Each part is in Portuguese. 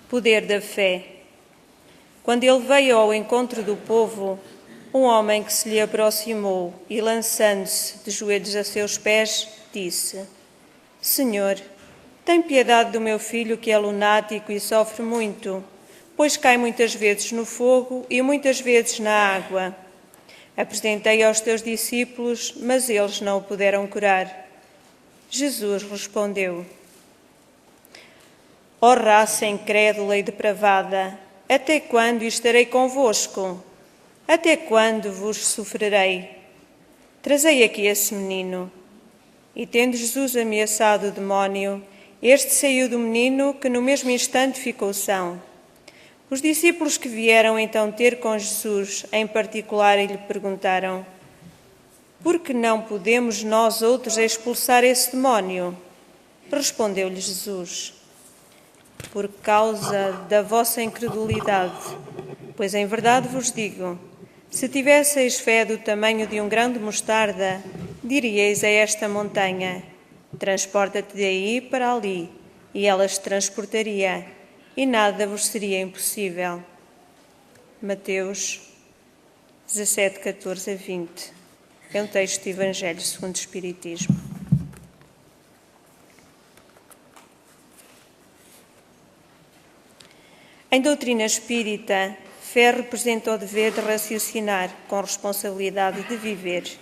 Poder da fé. Quando ele veio ao encontro do povo, um homem que se lhe aproximou e, lançando-se de joelhos a seus pés, disse: Senhor, tem piedade do meu filho que é lunático e sofre muito, pois cai muitas vezes no fogo e muitas vezes na água. Apresentei aos teus discípulos, mas eles não o puderam curar. Jesus respondeu: Ó raça incrédula e depravada, até quando estarei convosco? Até quando vos sofrerei? Trazei aqui esse menino. E tendo Jesus ameaçado o demónio, este saiu do menino, que no mesmo instante ficou são. Os discípulos que vieram então ter com Jesus, em particular, lhe perguntaram: Por que não podemos nós outros expulsar esse demónio? Respondeu-lhe Jesus: Por causa da vossa incredulidade. Pois em verdade vos digo, se tivesseis fé do tamanho de um grão de mostarda, diríeis a esta montanha: transporta-te daí para ali, e ela se transportaria, e nada vos seria impossível. Mateus 17, 14 a 20. É um texto do Evangelho segundo o Espiritismo. Em doutrina espírita, fé representa o dever de raciocinar com responsabilidade de viver.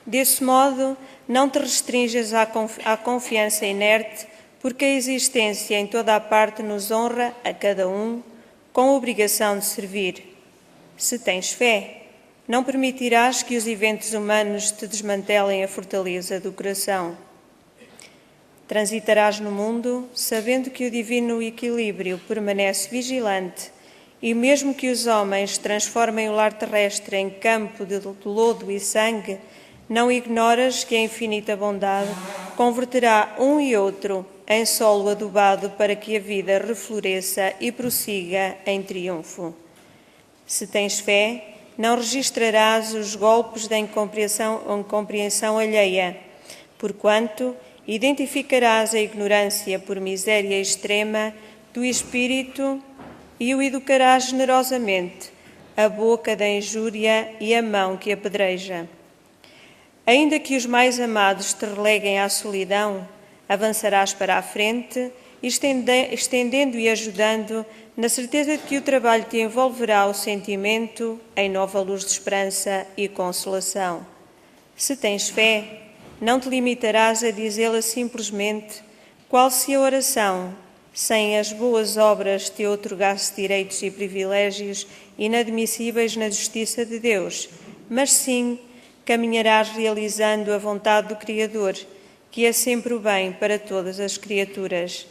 Desse modo, não te restringes à confiança inerte, porque a existência em toda a parte nos honra, a cada um, com a obrigação de servir. Se tens fé, não permitirás que os eventos humanos te desmantelem a fortaleza do coração. Transitarás no mundo, sabendo que o divino equilíbrio permanece vigilante, e mesmo que os homens transformem o lar terrestre em campo de lodo e sangue, não ignoras que a infinita bondade converterá um e outro em solo adubado para que a vida refloresça e prossiga em triunfo. Se tens fé, não registrarás os golpes da incompreensão alheia, porquanto identificarás a ignorância por miséria extrema do espírito e o educarás generosamente, a boca da injúria e a mão que apedreja. Ainda que os mais amados te releguem à solidão, avançarás para a frente, estendendo e ajudando, na certeza de que o trabalho te envolverá o sentimento em nova luz de esperança e consolação. Se tens fé, não te limitarás a dizê-la simplesmente, qual se a oração, sem as boas obras, te outorgasse direitos e privilégios inadmissíveis na justiça de Deus, mas sim caminharás realizando a vontade do Criador, que é sempre o bem para todas as criaturas.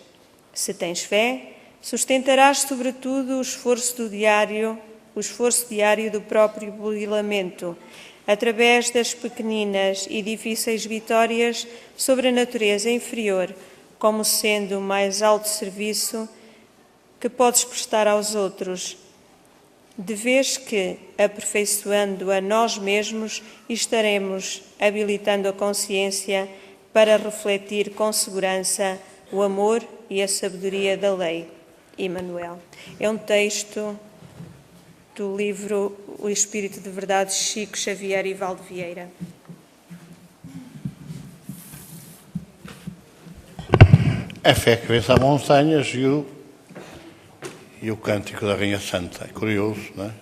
Se tens fé, sustentarás sobretudo o esforço diário do próprio burilamento, através das pequeninas e difíceis vitórias sobre a natureza inferior, como sendo o mais alto serviço que podes prestar aos outros, de vez que, aperfeiçoando a nós mesmos, estaremos habilitando a consciência para refletir com segurança o amor e a sabedoria da lei. Emmanuel. É um texto do livro O Espírito de Verdade, Chico Xavier e Valde Vieira. A fé que vence as montanhas e o cântico da Rainha Santa. É curioso, não é?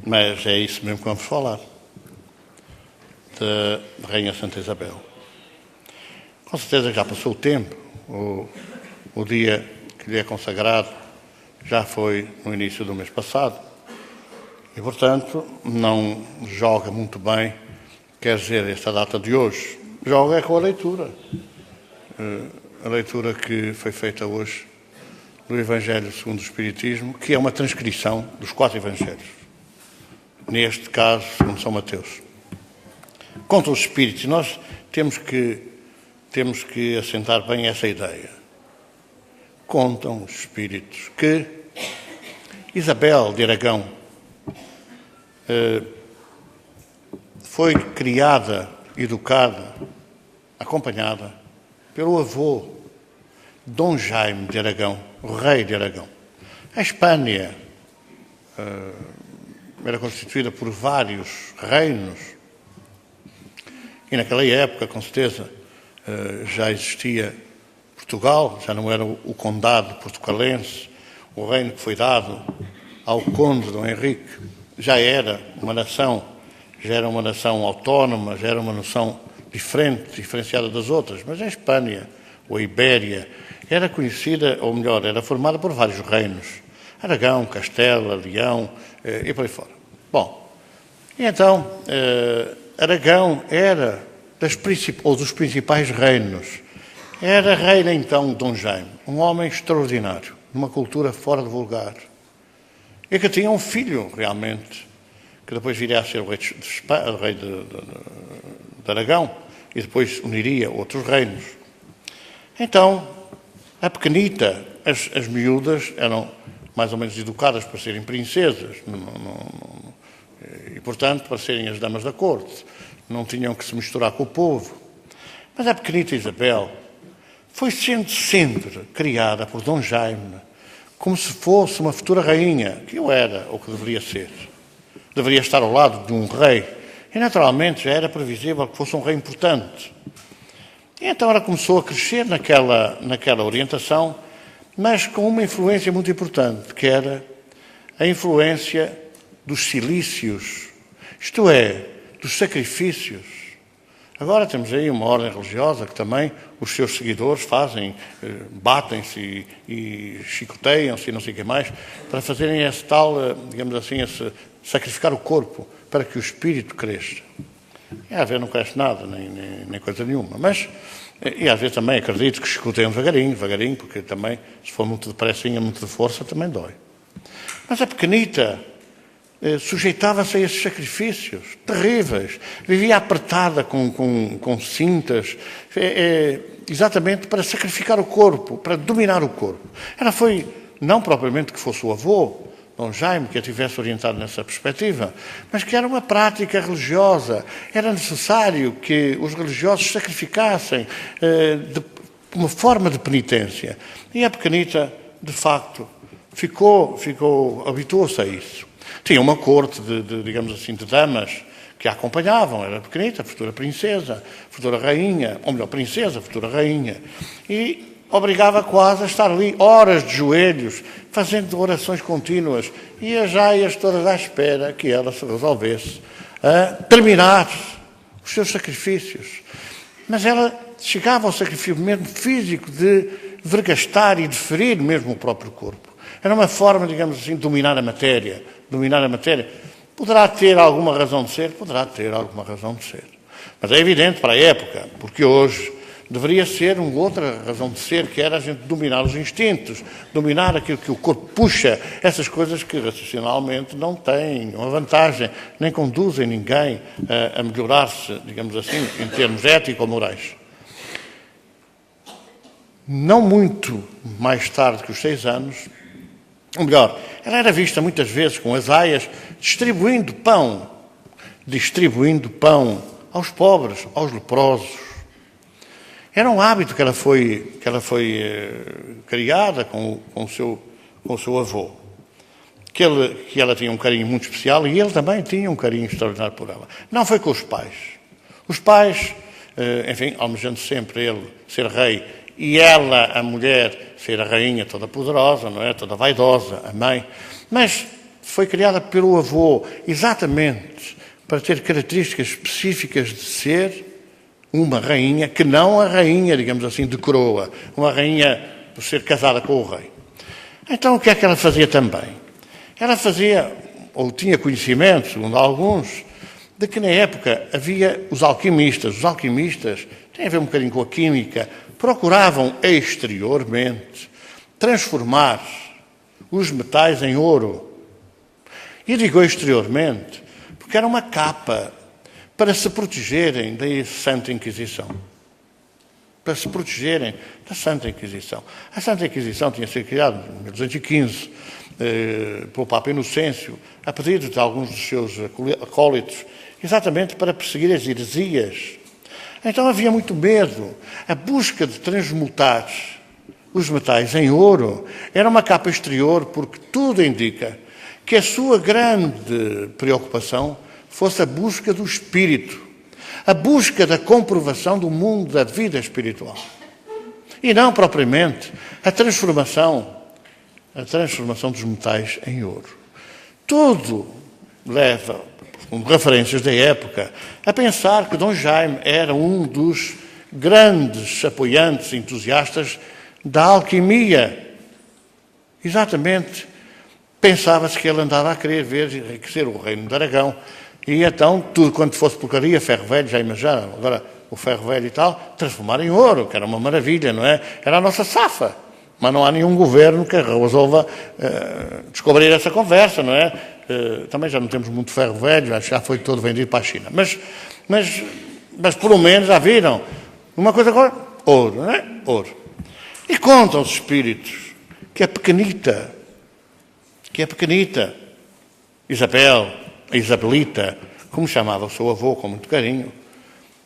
Mas é isso mesmo que vamos falar, da Rainha Santa Isabel. Com certeza já passou o tempo, o dia que lhe é consagrado já foi no início do mês passado e, portanto, não joga muito bem, quer dizer, esta data de hoje. Joga é com a leitura. A leitura que foi feita hoje do Evangelho segundo o Espiritismo, que é uma transcrição dos 4 Evangelhos. Neste caso, segundo São Mateus. Contra os espíritos, nós temos que assentar bem essa ideia. Contam os espíritos que Isabel de Aragão foi criada, educada, acompanhada pelo avô, Dom Jaime de Aragão, o rei de Aragão. A Espanha era constituída por vários reinos e naquela época, com certeza, já existia Portugal, já não era o condado portucalense, o reino que foi dado ao conde Dom Henrique, já era uma nação autónoma, já era uma nação diferenciada das outras, mas a Espanha, ou a Ibéria, era conhecida, ou melhor, era formada por vários reinos. Aragão, Castela, Leão e por aí fora. Bom, e então, Aragão era dos principais reinos. Era rei, então, Dom Jaime, um homem extraordinário, numa cultura fora de vulgar, e que tinha um filho, realmente, que depois viria a ser o rei de Aragão, e depois uniria outros reinos. Então, a pequenita, as miúdas eram mais ou menos educadas para serem princesas, e, portanto, para serem as damas da corte. Não tinham que se misturar com o povo. Mas a pequenita Isabel foi sendo sempre criada por Dom Jaime como se fosse uma futura rainha, que eu era, ou que deveria ser. Deveria estar ao lado de um rei. E, naturalmente, já era previsível que fosse um rei importante. E então ela começou a crescer naquela orientação, mas com uma influência muito importante, que era a influência dos cilícios, isto é, dos sacrifícios. Agora temos aí uma ordem religiosa que também os seus seguidores fazem, batem-se e chicoteiam-se e não sei o que mais, para fazerem esse tal, digamos assim, esse sacrificar o corpo para que o espírito cresça. E às vezes não cresce nada, nem coisa nenhuma, mas... E às vezes também acredito que chicoteiam devagarinho, porque também, se for muito depressinha, muito de força, também dói. Mas a pequenita sujeitava-se a esses sacrifícios terríveis, vivia apertada com cintas, exatamente para sacrificar o corpo, para dominar o corpo. Ela foi, não propriamente que fosse o avô, Dom Jaime, que a tivesse orientado nessa perspectiva, mas que era uma prática religiosa. Era necessário que os religiosos sacrificassem uma forma de penitência. E a pequenita, de facto, habituou-se a isso. Tinha uma corte digamos assim, de damas que a acompanhavam. Era pequenita, futura princesa, futura rainha, ou melhor, princesa, futura rainha. E obrigava quase a estar ali horas de joelhos, fazendo orações contínuas, e as jaias todas à espera que ela se resolvesse a terminar os seus sacrifícios. Mas ela chegava ao sacrifício mesmo físico de vergastar e de ferir mesmo o próprio corpo. Era uma forma, digamos assim, de dominar a matéria. Poderá ter alguma razão de ser? Poderá ter alguma razão de ser. Mas é evidente para a época, porque hoje deveria ser uma outra razão de ser, que era a gente dominar os instintos, dominar aquilo que o corpo puxa, essas coisas que racionalmente não têm uma vantagem, nem conduzem ninguém a melhorar-se, digamos assim, em termos ético-morais. Não muito mais tarde que os 6 anos, ou melhor, ela era vista muitas vezes com as aias distribuindo pão aos pobres, aos leprosos. Era um hábito que ela foi criada com o seu avô, que ela tinha um carinho muito especial e ele também tinha um carinho extraordinário por ela. Não foi com os pais. Os pais, enfim, almejando sempre ele ser rei e ela, a mulher, ser a rainha toda poderosa, não é? Toda vaidosa, a mãe. Mas foi criada pelo avô exatamente para ter características específicas de ser uma rainha, que não a rainha, digamos assim, de coroa, uma rainha por ser casada com o rei. Então, o que é que ela fazia também? Ela fazia, ou tinha conhecimento, segundo alguns, de que na época havia os alquimistas. Os alquimistas, têm a ver um bocadinho com a química, procuravam exteriormente transformar os metais em ouro. E digo exteriormente, porque era uma capa para se protegerem da Santa Inquisição. Para se protegerem da Santa Inquisição. A Santa Inquisição tinha sido criada em 1215 pelo Papa Inocêncio, a pedido de alguns dos seus acólitos, exatamente para perseguir as heresias. Então havia muito medo. A busca de transmutar os metais em ouro. Era uma capa exterior porque tudo indica que a sua grande preocupação fosse a busca do espírito, a busca da comprovação do mundo da vida espiritual. E não propriamente a transformação dos metais em ouro. Tudo leva, com referências da época, a pensar que Dom Jaime era um dos grandes apoiantes, entusiastas da alquimia. Exatamente, pensava-se que ele andava a querer ver enriquecer o reino de Aragão. E então, tudo quanto fosse porcaria, ferro velho, já imaginaram, agora o ferro velho e tal, transformar em ouro, que era uma maravilha, não é? Era a nossa safa. Mas não há nenhum governo que resolva descobrir essa conversa, não é? Também já não temos muito ferro velho, já foi todo vendido para a China. Mas pelo menos já viram. Uma coisa agora, ouro, não é? Ouro. E contam os espíritos que a pequenita, Isabel, a Isabelita, como chamava o seu avô com muito carinho,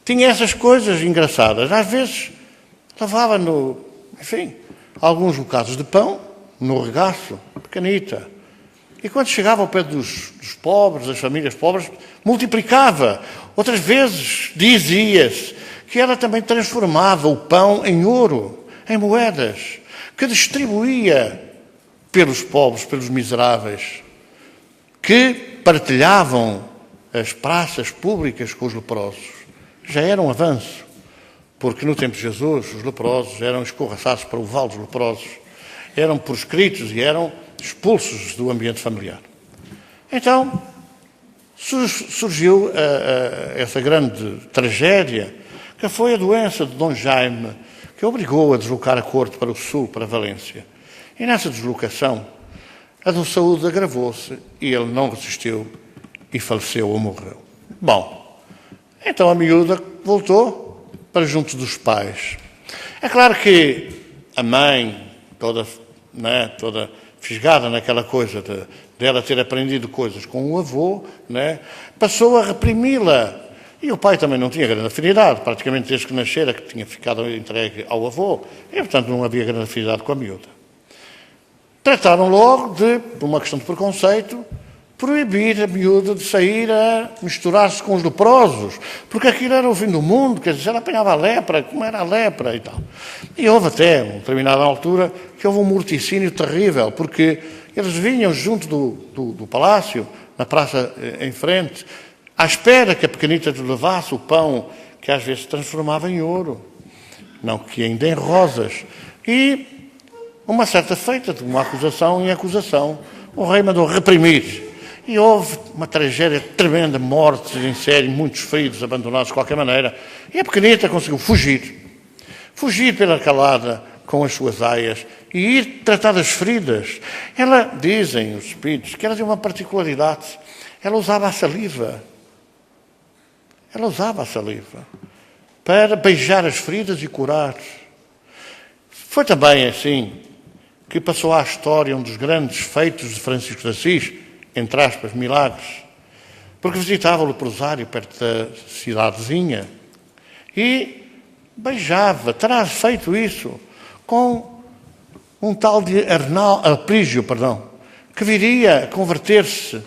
tinha essas coisas engraçadas. Às vezes lavava alguns bocados de pão no regaço, pequenita. E quando chegava ao pé dos pobres, das famílias pobres, multiplicava. Outras vezes dizia-se que ela também transformava o pão em ouro, em moedas, que distribuía pelos pobres, pelos miseráveis, que partilhavam as praças públicas com os leprosos. Já era um avanço, porque no tempo de Jesus os leprosos eram escorraçados para o vale dos leprosos, eram proscritos e eram expulsos do ambiente familiar. Então, surgiu essa grande tragédia, que foi a doença de Dom Jaime, que obrigou a deslocar a corte para o sul, para Valência. E nessa deslocação, a sua saúde agravou-se e ele não resistiu e faleceu ou morreu. Bom, então a miúda voltou para junto dos pais. É claro que a mãe, toda fisgada naquela coisa de ela ter aprendido coisas com o avô, passou a reprimi-la. E o pai também não tinha grande afinidade, praticamente desde que nascera, que tinha ficado entregue ao avô, e portanto não havia grande afinidade com a miúda. Trataram logo de, por uma questão de preconceito, proibir a miúda de sair a misturar-se com os leprosos, porque aquilo era o fim do mundo, quer dizer, ela apanhava a lepra, como era a lepra e tal. E houve até, uma determinada altura, que houve um morticínio terrível, porque eles vinham junto do palácio, na praça em frente, à espera que a pequenita lhe levasse o pão, que às vezes se transformava em ouro, não que ainda em rosas. E uma certa feita, de uma acusação em acusação, o rei mandou reprimir. E houve uma tragédia tremenda, mortes em série, muitos feridos, abandonados de qualquer maneira. E a pequenita conseguiu fugir pela calada com as suas aias e ir tratar das feridas. Ela, dizem os espíritos, que ela tinha uma particularidade. Ela usava a saliva para beijar as feridas e curar. Foi também assim que passou à história um dos grandes feitos de Francisco de Assis, entre aspas, milagres, porque visitava o leprosário perto da cidadezinha e beijava, terá feito isso com um tal de Aprígio, que viria a converter-se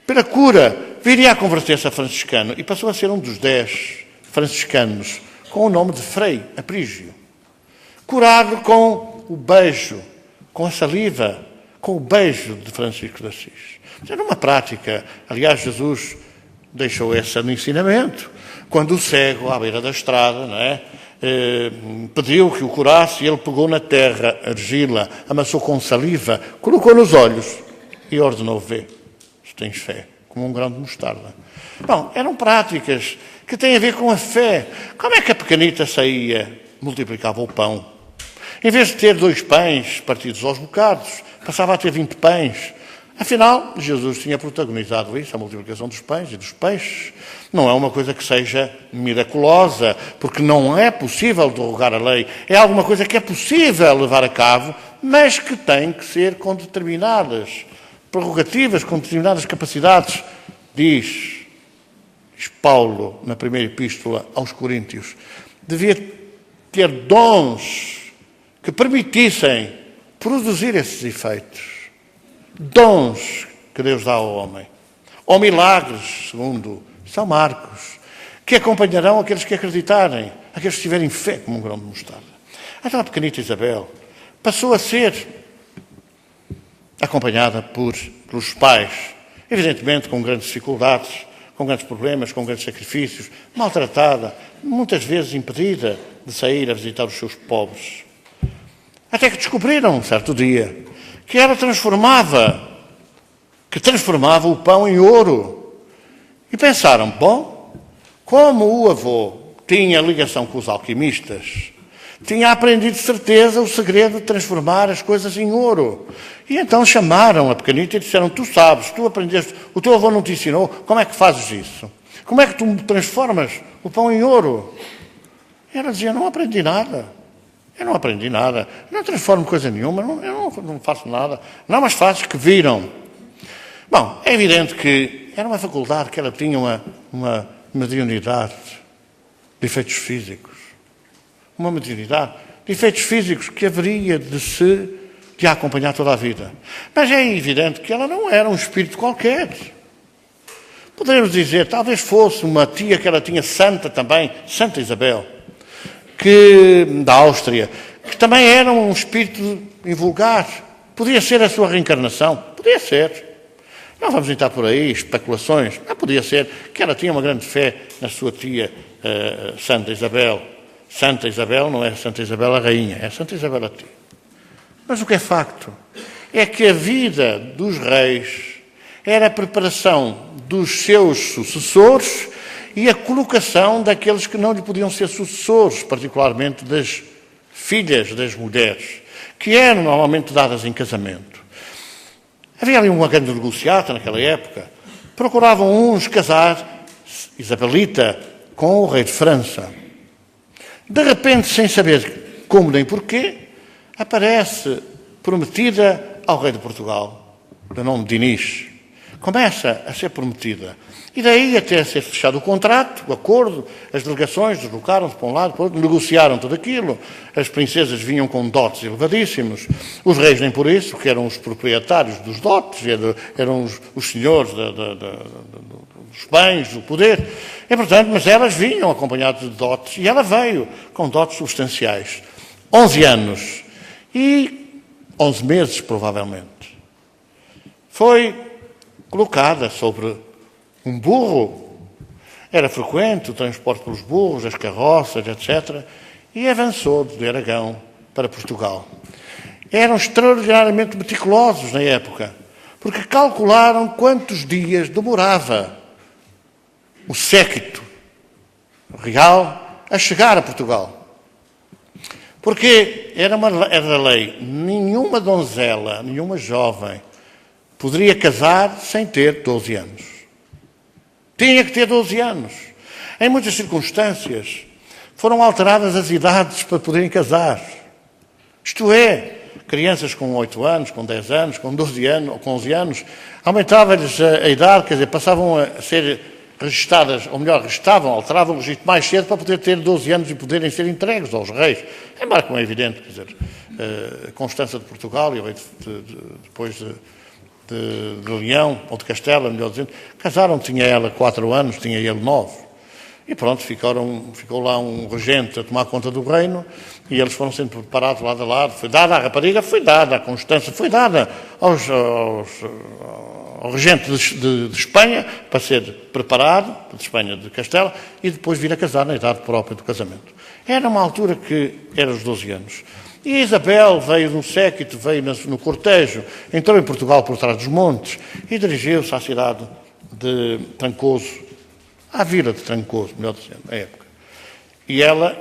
pela cura, viria a converter-se a franciscano e passou a ser um dos 10 franciscanos com o nome de Frei Aprígio, curado com o beijo, com a saliva, com o beijo de Francisco de Assis. Era uma prática. Aliás, Jesus deixou esse ensinamento quando o cego, à beira da estrada, pediu que o curasse e ele pegou na terra, argila, amassou com saliva, colocou nos olhos e ordenou: vê, se tens fé, como um grão de mostarda. Bom, eram práticas que têm a ver com a fé. Como é que a pequenita saía, multiplicava o pão? Em vez de ter 2 pães partidos aos bocados, passava a ter 20 pães. Afinal, Jesus tinha protagonizado isso, a multiplicação dos pães e dos peixes. Não é uma coisa que seja miraculosa, porque não é possível derrogar a lei. É alguma coisa que é possível levar a cabo, mas que tem que ser com determinadas prerrogativas, com determinadas capacidades. Diz Paulo, na primeira epístola aos Coríntios, devia ter dons que permitissem produzir esses efeitos, dons que Deus dá ao homem, ou milagres, segundo São Marcos, que acompanharão aqueles que acreditarem, aqueles que tiverem fé como um grão de mostarda. Então a pequenita Isabel passou a ser acompanhada pelos pais, evidentemente com grandes dificuldades, com grandes problemas, com grandes sacrifícios, maltratada, muitas vezes impedida de sair a visitar os seus pobres. Até que descobriram, um certo dia, que ela transformava o pão em ouro. E pensaram, bom, como o avô tinha ligação com os alquimistas, tinha aprendido de certeza o segredo de transformar as coisas em ouro. E então chamaram a pequenita e disseram, tu sabes, tu aprendeste, o teu avô não te ensinou, como é que fazes isso? Como é que tu transformas o pão em ouro? E ela dizia, não aprendi nada. Eu não aprendi nada. Eu não transformo coisa nenhuma, eu não faço nada. Não, mas fazes que viram. Bom, é evidente que era uma faculdade que ela tinha uma mediunidade de efeitos físicos. Uma mediunidade de efeitos físicos que haveria de a acompanhar toda a vida. Mas é evidente que ela não era um espírito qualquer. Poderíamos dizer, talvez fosse uma tia que ela tinha santa também, Santa Isabel, da Áustria, que também era um espírito invulgar. Podia ser a sua reencarnação, podia ser. Não vamos entrar por aí, especulações. Não podia ser que ela tinha uma grande fé na sua tia Santa Isabel. Santa Isabel não é Santa Isabel a rainha, é Santa Isabel a tia. Mas o que é facto é que a vida dos reis era a preparação dos seus sucessores e a colocação daqueles que não lhe podiam ser sucessores, particularmente das filhas das mulheres, que eram normalmente dadas em casamento. Havia ali uma grande negociata naquela época. Procuravam uns casar Isabelita com o rei de França. De repente, sem saber como nem porquê, aparece prometida ao rei de Portugal, de nome Dinis. Começa a ser prometida. E daí até ser fechado o contrato, o acordo, as delegações deslocaram-se para um lado, para o outro, negociaram tudo aquilo, as princesas vinham com dotes elevadíssimos, os reis nem por isso, que eram os proprietários dos dotes, eram os senhores dos bens, do poder, e portanto, mas elas vinham acompanhadas de dotes, e ela veio com dotes substanciais. 11 anos e 11 meses, provavelmente. Foi colocada sobre um burro. Era frequente o transporte pelos burros, as carroças, etc. E avançou de Aragão para Portugal. Eram extraordinariamente meticulosos na época, porque calcularam quantos dias demorava o séquito real a chegar a Portugal. Porque era da lei, nenhuma donzela, nenhuma jovem poderia casar sem ter 12 anos. Tinha que ter 12 anos. Em muitas circunstâncias, foram alteradas as idades para poderem casar. Isto é, crianças com 8 anos, com 10 anos, com 12 anos, ou com 11 anos, aumentava-lhes a idade, quer dizer, passavam a ser registadas, ou melhor, alteravam o registro mais cedo para poder ter 12 anos e poderem ser entregues aos reis. Embora, como é evidente, quer dizer, Constança de Portugal e o rei depois de Leão, ou de Castela, melhor dizendo, casaram, tinha ela 4 anos, tinha ele 9. E pronto, ficou lá um regente a tomar conta do reino e eles foram sendo preparados lado a lado. Foi dada a rapariga, foi dada a Constança, foi dada ao regente de Espanha para ser preparado, de Espanha, de Castela, e depois vir a casar na idade própria do casamento. Era uma altura que era os 12 anos. E Isabel veio no séquito, veio no cortejo, entrou em Portugal por trás dos montes e dirigiu-se à cidade de Trancoso, à vila de Trancoso, melhor dizendo, na época. E ela,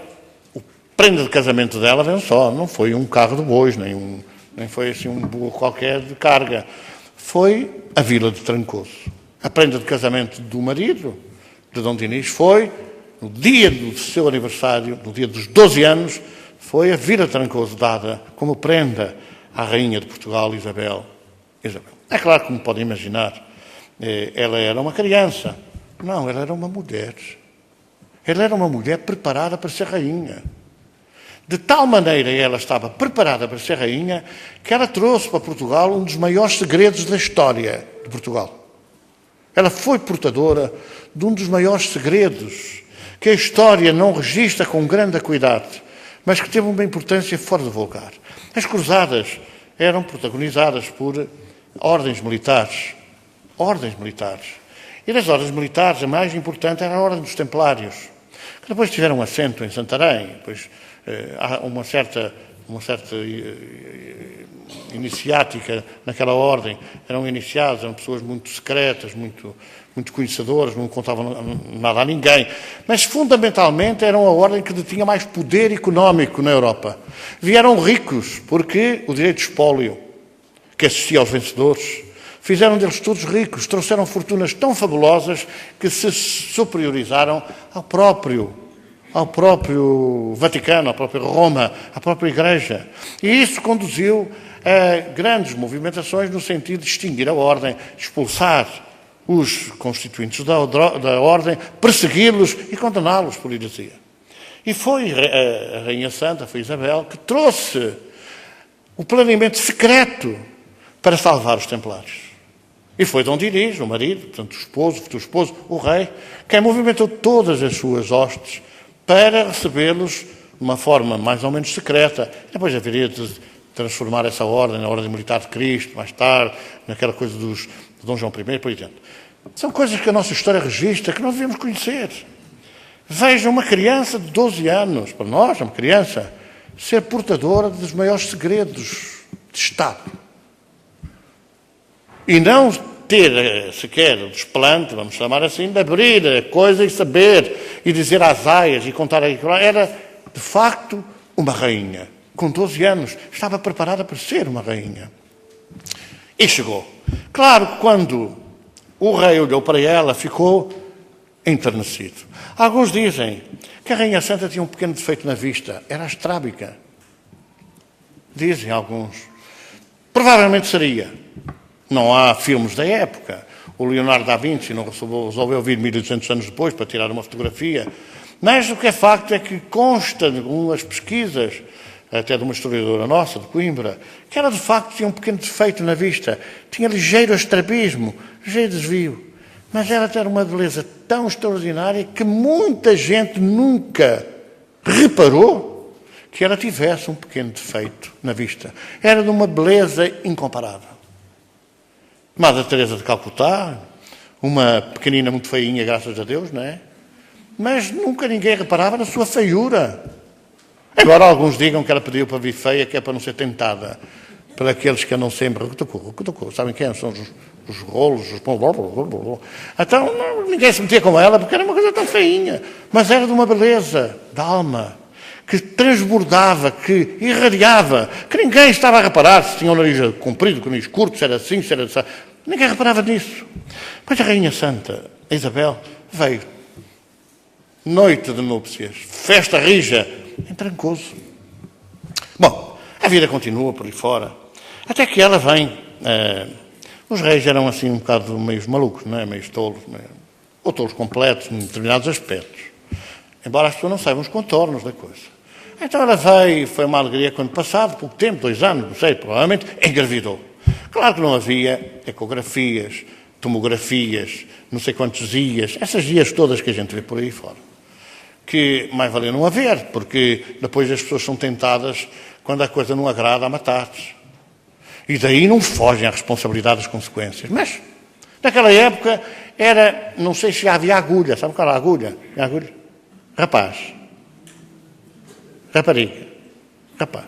o prenda de casamento dela, veio só, não foi um carro de bois, nem foi assim um burro qualquer de carga. Foi a vila de Trancoso. A prenda de casamento do marido, de Dom Dinis, foi, no dia do seu aniversário, no dia dos 12 anos, foi a vila de Trancoso dada como prenda à rainha de Portugal, Isabel. É claro, como podem imaginar, ela era uma criança. Não, ela era uma mulher. Ela era uma mulher preparada para ser rainha. De tal maneira ela estava preparada para ser rainha, que ela trouxe para Portugal um dos maiores segredos da história de Portugal. Ela foi portadora de um dos maiores segredos que a história não registra com grande acuidade, mas que teve uma importância fora de vulgar. As cruzadas eram protagonizadas por ordens militares. Ordens militares. E das ordens militares, a mais importante era a Ordem dos Templários, que depois tiveram assento em Santarém. Depois há uma certa iniciática naquela ordem. Eram iniciados, eram pessoas muito secretas, muito conhecedoras, não contavam nada a ninguém. Mas, fundamentalmente, eram a ordem que detinha mais poder económico na Europa. Vieram ricos, porque o direito de espólio, que assistia aos vencedores, fizeram deles todos ricos, trouxeram fortunas tão fabulosas que se superiorizaram ao próprio Vaticano, à própria Roma, à própria Igreja. E isso conduziu a grandes movimentações no sentido de extinguir a ordem, expulsar os constituintes da ordem, persegui-los e condená-los por heresia. E foi a Rainha Santa, foi Isabel, que trouxe o planeamento secreto para salvar os templários. E foi Dom Dinis, o marido, portanto o esposo, o futuro esposo, o rei, quem movimentou todas as suas hostes para recebê-los de uma forma mais ou menos secreta. Depois haveria de transformar essa ordem na Ordem Militar de Cristo, mais tarde, naquela coisa de Dom João I, por exemplo. São coisas que a nossa história registra, que nós devemos conhecer. Veja uma criança de 12 anos, para nós, uma criança, ser portadora dos maiores segredos de Estado. E não ter sequer o desplante, vamos chamar assim, de abrir a coisa e saber, e dizer às aias e contar aí. Era, de facto, uma rainha. Com 12 anos, estava preparada para ser uma rainha. E chegou. Claro que quando o rei olhou para ela, ficou enternecido. Alguns dizem que a Rainha Santa tinha um pequeno defeito na vista. Era astrábica. Dizem alguns. Provavelmente seria. Não há filmes da época. O Leonardo da Vinci não resolveu vir 1200 anos depois para tirar uma fotografia. Mas o que é facto é que consta de algumas pesquisas, até de uma historiadora nossa, de Coimbra, que ela de facto tinha um pequeno defeito na vista. Tinha ligeiro estrabismo, ligeiro desvio. Mas ela era uma beleza tão extraordinária que muita gente nunca reparou que ela tivesse um pequeno defeito na vista. Era de uma beleza incomparável. Madre Teresa de Calcutá, uma pequenina muito feinha, graças a Deus, não é? Mas nunca ninguém reparava na sua feiura. Embora alguns digam que ela pediu para vir feia, que é para não ser tentada por aqueles que andam sempre... Sabem quem são os rolos? Então ninguém se metia com ela, porque era uma coisa tão feinha. Mas era de uma beleza da alma, que transbordava, que irradiava, que ninguém estava a reparar se tinha o nariz comprido, com o nariz curto, se era assim, se era assim. Ninguém reparava nisso. Mas a Rainha Santa, a Isabel, veio. Noite de núpcias, festa rija, em Trancoso. Bom, a vida continua por aí fora, até que ela vem. Os reis eram assim um bocado meio malucos, não é? Meio tolos, ou tolos completos em determinados aspectos. Embora as pessoas não saibam os contornos da coisa. Então ela veio, foi uma alegria quando passado, pouco tempo, 2 anos, não sei, provavelmente, engravidou. Claro que não havia ecografias, tomografias, não sei quantos dias, essas dias todas que a gente vê por aí fora. Que mais valia não haver, porque depois as pessoas são tentadas, quando a coisa não agrada, a matar-se. E daí não fogem à responsabilidade das consequências. Mas, naquela época, era, não sei se havia agulha, sabe qual era a agulha? A agulha? Rapaz. Rapariga. Rapaz.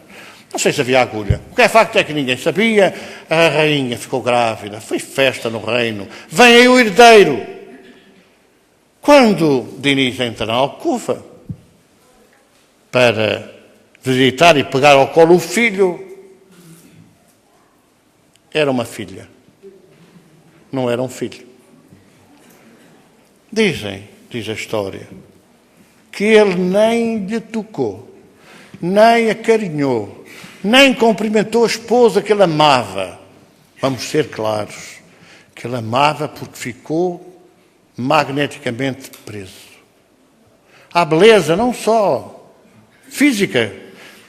Não sei se havia agulha. O que é facto é que ninguém sabia. A rainha ficou grávida. Foi festa no reino. Vem aí o herdeiro. Quando Dinis entra na alcova para visitar e pegar ao colo o filho, era uma filha. Não era um filho. Diz a história, que ele nem lhe tocou, nem acarinhou, nem cumprimentou a esposa que ele amava. Vamos ser claros, que ele amava porque ficou magneticamente preso. À beleza não só física,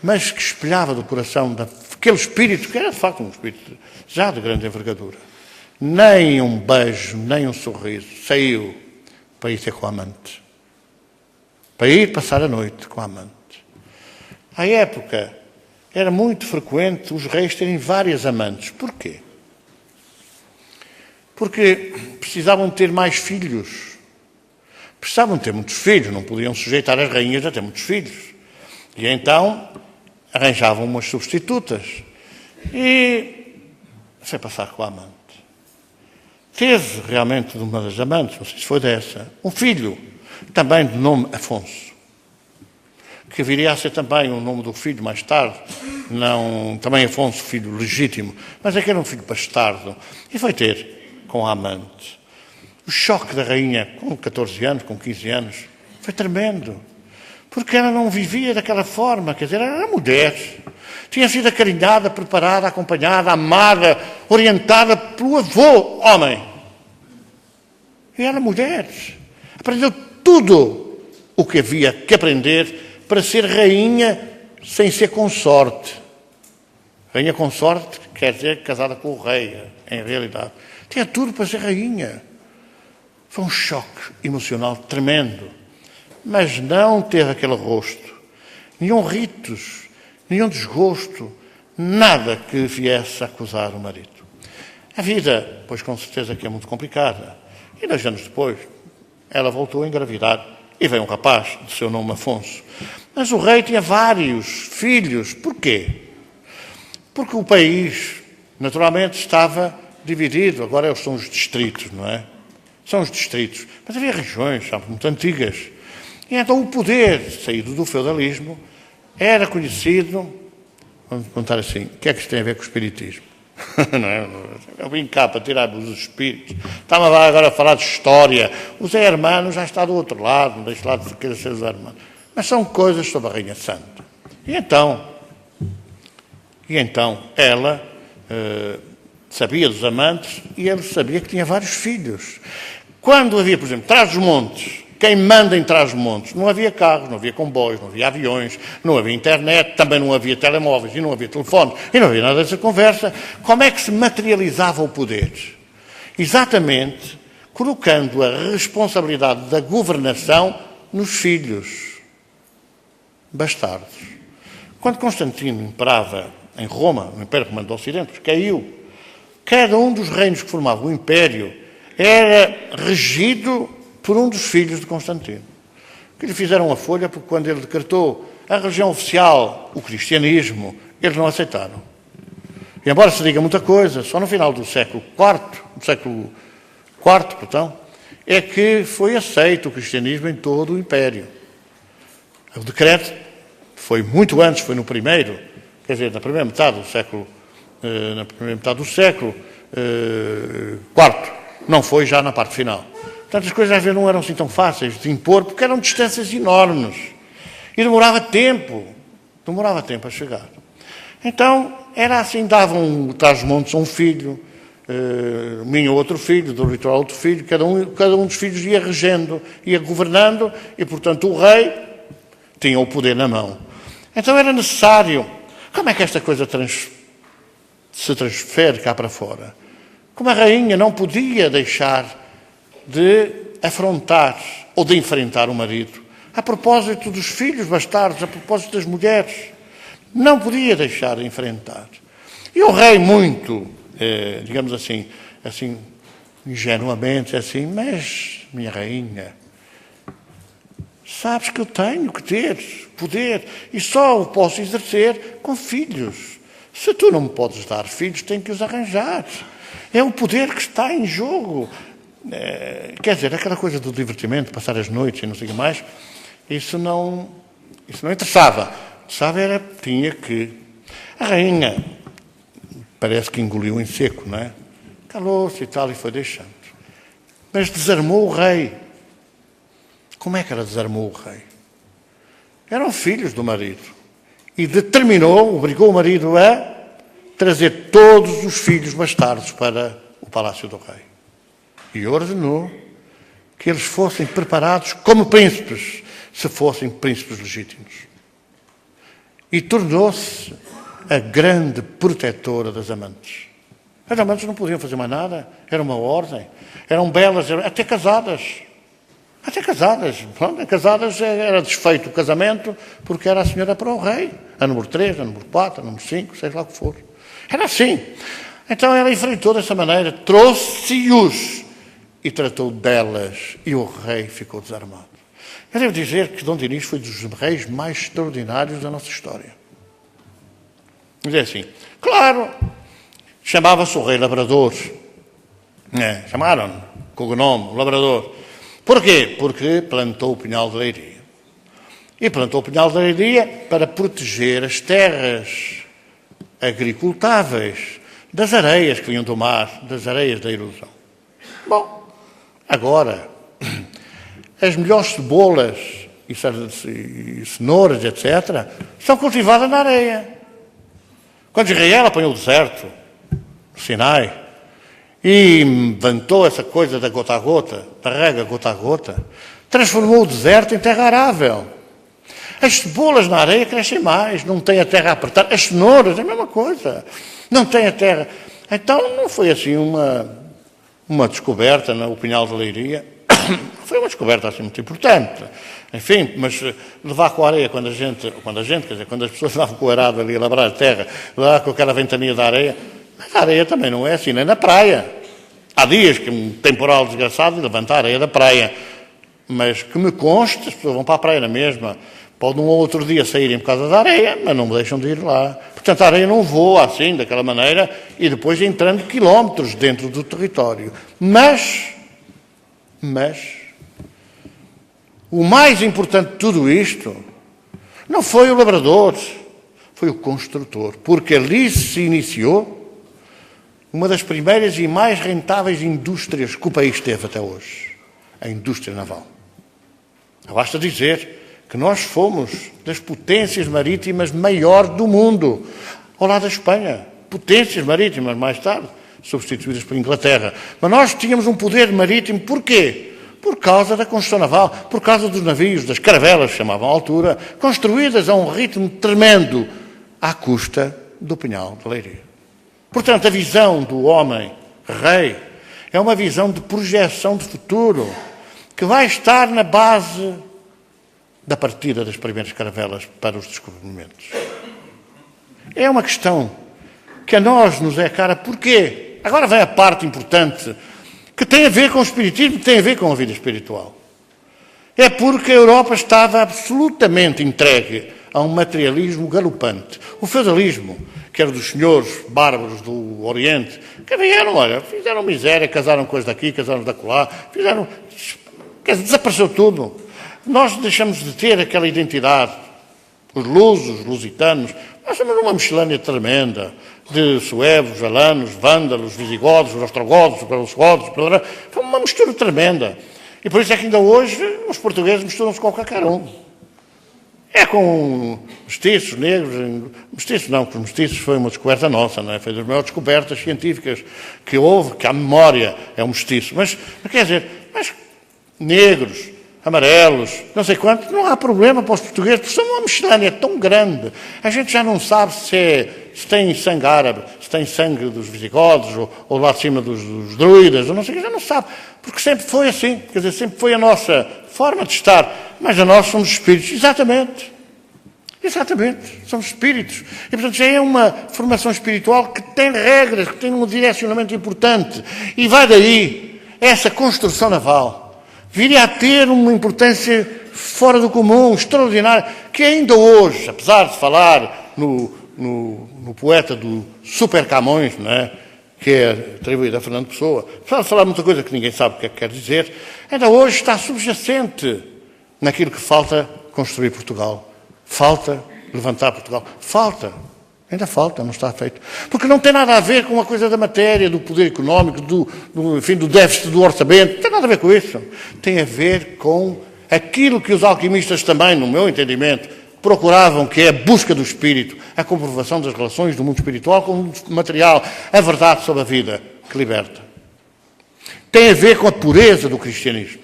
mas que espelhava do coração daquele espírito, que era de facto um espírito já de grande envergadura. Nem um beijo, nem um sorriso saiu para ir ter com a amante. Para ir passar a noite com a amante. À época, era muito frequente os reis terem várias amantes. Porquê? Porque precisavam ter mais filhos. Precisavam ter muitos filhos, não podiam sujeitar as rainhas a ter muitos filhos. E então arranjavam umas substitutas e foi passar com a amante. Teve realmente de uma das amantes, não sei se foi dessa, um filho, também de nome Afonso, que viria a ser também o nome do filho mais tarde, não, também Afonso, filho legítimo, mas aquele era um filho bastardo, e foi ter com a amante. O choque da rainha, com 14 anos, com 15 anos, foi tremendo, porque ela não vivia daquela forma, quer dizer, ela era mulher, tinha sido acarinhada, preparada, acompanhada, amada, orientada pelo avô, homem. E era mulher. Aprendeu tudo o que havia que aprender para ser rainha sem ser consorte. Rainha consorte quer dizer casada com o rei, em realidade. Tinha tudo para ser rainha. Foi um choque emocional tremendo. Mas não teve aquele rosto, nenhum ritos, nenhum desgosto, nada que viesse a acusar o marido. A vida, pois com certeza que é muito complicada. E 2 anos depois, ela voltou a engravidar e veio um rapaz de seu nome Afonso. Mas o rei tinha vários filhos. Porquê? Porque o país, naturalmente, estava dividido. Agora são os distritos, não é? São os distritos. Mas havia regiões, sabe, muito antigas. E então o poder, saído do feudalismo, era conhecido, vamos contar assim, o que é que isto tem a ver com o espiritismo? Não é? Eu vim cá para tirar-vos os espíritos. Estava lá agora a falar de história. O Zé Hermano já está do outro lado, não deixe lá de querer ser o Zé Hermano. Mas são coisas sobre a Rainha Santa. E então ela sabia dos amantes e ele sabia que tinha vários filhos. Quando havia, por exemplo, Trás-os-Montes, quem manda em Trás-os-Montes, não havia carros, não havia comboios, não havia aviões, não havia internet, também não havia telemóveis e não havia telefones e não havia nada dessa conversa. Como é que se materializava o poder? Exatamente colocando a responsabilidade da governação nos filhos bastardos. Quando Constantino imperava em Roma, o Império Romano do Ocidente, caiu. Cada um dos reinos que formavam o Império era regido por um dos filhos de Constantino, que lhe fizeram a folha porque quando ele decretou a religião oficial, o cristianismo, eles não aceitaram. E embora se diga muita coisa, só no final do século IV, portanto, é que foi aceito o cristianismo em todo o Império. O decreto foi muito antes, foi no primeiro, quer dizer, na primeira metade do século IV, não foi já na parte final. Portanto, as coisas às vezes não eram assim tão fáceis de impor, porque eram distâncias enormes. E demorava tempo a chegar. Então, era assim, davam o Trás-os-Montes a um filho, Minho outro filho, do litoral outro filho, cada um dos filhos ia regendo, ia governando, e, portanto, o rei tinha o poder na mão. Então era necessário. Como é que esta coisa se transfere cá para fora? Como a rainha não podia deixar de afrontar ou de enfrentar o marido, a propósito dos filhos bastardos, a propósito das mulheres, não podia deixar de enfrentar. E o rei muito, digamos assim, ingenuamente, assim, mas, minha rainha, sabes que eu tenho que ter poder e só o posso exercer com filhos. Se tu não me podes dar filhos, tenho que os arranjar. É o poder que está em jogo. Quer dizer, aquela coisa do divertimento, passar as noites e não sei o que mais, isso não interessava. Interessava era, tinha que... A rainha parece que engoliu em seco, não é? Calou-se e tal e foi deixando. Mas desarmou o rei. Como é que ela desarmou o rei? Eram filhos do marido. E obrigou o marido a trazer todos os filhos bastardos para o palácio do rei. E ordenou que eles fossem preparados como príncipes, se fossem príncipes legítimos. e tornou-se a grande protetora das amantes. As amantes não podiam fazer mais nada, era uma ordem, eram belas, até casadas. Até casadas. Pronto, casadas era desfeito o casamento porque era a senhora para o rei. A número 3, a número 4, a número 5, seja lá o que for. Era assim. Então ela enfrentou dessa maneira, trouxe-os e tratou delas. E o rei ficou desarmado. Eu devo dizer que Dom Dinis foi dos reis mais extraordinários da nossa história. Mas é assim, claro, chamava-se o rei labrador. Chamaram-no com o nome, labrador. Porquê? Porque plantou o pinhal de Leiria. E plantou o pinhal de Leiria para proteger as terras agricultáveis das areias que vinham do mar, das areias da erosão. Bom, agora, as melhores cebolas e cenouras, etc., são cultivadas na areia. Quando Israel apanhou o deserto, o Sinai, e inventou essa coisa da gota a gota, da rega gota a gota, transformou o deserto em terra arável. As cebolas na areia crescem mais, não tem a terra a apertar. As cenouras, é a mesma coisa. Não tem a terra. Então, não foi assim uma descoberta no Pinhal de Leiria. Foi uma descoberta assim muito importante. Enfim, mas levar com a areia, quando as pessoas levavam com o arado ali a labrar a terra, levar com aquela ventania da areia, a areia também não é assim, nem na praia. Há dias que um temporal desgraçado levanta a areia da praia. Mas que me conste, as pessoas vão para a praia na mesma. Pode um ou outro dia saírem por causa da areia, mas não me deixam de ir lá. Portanto, a areia não voa assim, daquela maneira, e depois entrando quilómetros dentro do território. Mas, o mais importante de tudo isto não foi o labrador, foi o construtor, porque ali se iniciou uma das primeiras e mais rentáveis indústrias que o país teve até hoje, a indústria naval. Basta dizer que nós fomos das potências marítimas maior do mundo, ao lado da Espanha. Potências marítimas, mais tarde, substituídas por Inglaterra. Mas nós tínhamos um poder marítimo, porquê? Por causa da construção naval, por causa dos navios, das caravelas, que chamavam à altura, construídas a um ritmo tremendo, à custa do Pinhal de Leiria. Portanto, a visão do homem rei é uma visão de projeção de futuro, que vai estar na base da partida das primeiras caravelas para os descobrimentos. É uma questão que a nós nos é cara. Porquê? Agora vem a parte importante, que tem a ver com o espiritismo, tem a ver com a vida espiritual. É porque a Europa estava absolutamente entregue a um materialismo galopante. O feudalismo, que era dos senhores bárbaros do Oriente, que vieram, olha, fizeram miséria, casaram coisas daqui, casaram da colar, desapareceu tudo. Nós deixamos de ter aquela identidade. Os lusos, os lusitanos, nós somos uma miscelânea tremenda de suevos, alanos, vândalos, visigodos, ostrogodos, ostrogodos, foi uma mistura tremenda. E por isso é que ainda hoje os portugueses misturam-se com qualquer um. É com mestiços, negros, mestiços não, porque os mestiços foi uma descoberta nossa, não é? Foi das maiores descobertas científicas que houve, que a memória é um mestiço. Mas quer dizer, negros, amarelos, não sei quantos, não há problema para os portugueses, porque são uma miscelânea tão grande. A gente já não sabe se tem sangue árabe, se tem sangue dos visigodos, ou lá de cima dos druidas, ou não sei o que, já não sabe. Porque sempre foi assim, quer dizer, sempre foi a nossa forma de estar. Mas a nós somos espíritos, exatamente, somos espíritos. E, portanto, já é uma formação espiritual que tem regras, que tem um direcionamento importante. E vai daí essa construção naval. Viria a ter uma importância fora do comum, extraordinária, que ainda hoje, apesar de falar no poeta do Super Camões, não é? Que é atribuído a Fernando Pessoa, apesar de falar muita coisa que ninguém sabe o que é que quer dizer, ainda hoje está subjacente naquilo que falta construir Portugal. Falta levantar Portugal. Ainda falta, não está feito. Porque não tem nada a ver com a coisa da matéria, do poder económico, do déficit do orçamento. Não tem nada a ver com isso. Tem a ver com aquilo que os alquimistas também, no meu entendimento, procuravam, que é a busca do espírito, a comprovação das relações do mundo espiritual com o mundo material, a verdade sobre a vida que liberta. Tem a ver com a pureza do cristianismo.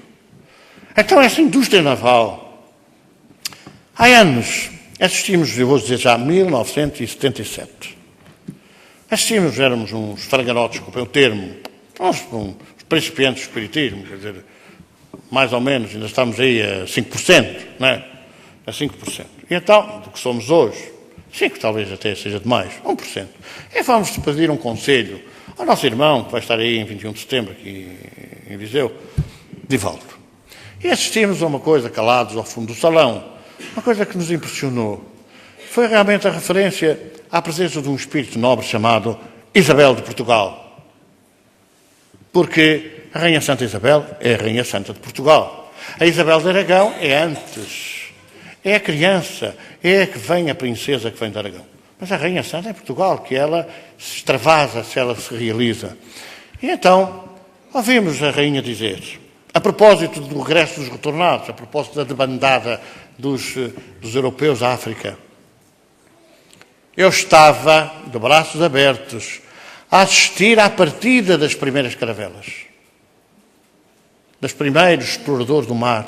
Então, essa indústria naval, há anos Assistimos, eu vou dizer já, 1977. Assistimos, éramos uns franganotes, desculpem o termo, uns principiantes do espiritismo, quer dizer, mais ou menos, ainda estamos aí a 5%, não é? A 5%. E então, do que somos hoje, 5% talvez até seja demais, 1%. E vamos pedir um conselho ao nosso irmão, que vai estar aí em 21 de setembro, aqui em Viseu, Divaldo. E assistimos a uma coisa, calados ao fundo do salão, uma coisa que nos impressionou. Foi realmente a referência à presença de um espírito nobre chamado Isabel de Portugal. Porque a Rainha Santa Isabel é a Rainha Santa de Portugal. A Isabel de Aragão é antes. É a criança, é a que vem a princesa que vem de Aragão. Mas a Rainha Santa é Portugal, que ela se extravasa se ela se realiza. E então, ouvimos a Rainha dizer, a propósito do regresso dos retornados, a propósito da debandada dos europeus à África, eu estava, de braços abertos, a assistir à partida das primeiras caravelas, dos primeiros exploradores do mar.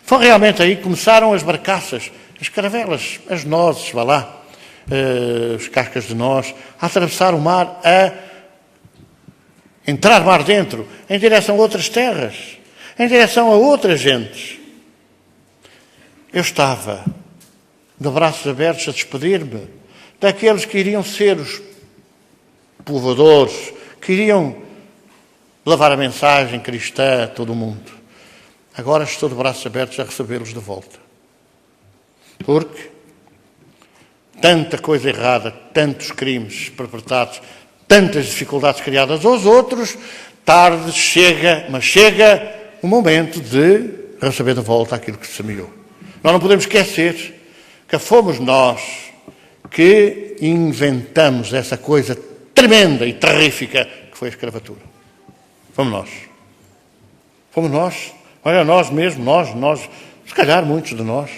Foi realmente aí que começaram as barcaças, as caravelas, as nozes, vá lá, as cascas de noz, a atravessar o mar, a entrar mar dentro, em direção a outras terras, em direção a outras gentes. Eu estava, de braços abertos, a despedir-me daqueles que iriam ser os povoadores, que iriam levar a mensagem cristã a todo o mundo. Agora estou de braços abertos a recebê-los de volta. Porque tanta coisa errada, tantos crimes perpetrados, tantas dificuldades criadas aos outros, tarde chega, mas chega o momento de receber de volta aquilo que se semeou. Nós não podemos esquecer que fomos nós que inventamos essa coisa tremenda e terrífica que foi a escravatura. Fomos nós. Fomos nós. Olha, nós mesmos, nós, se calhar muitos de nós.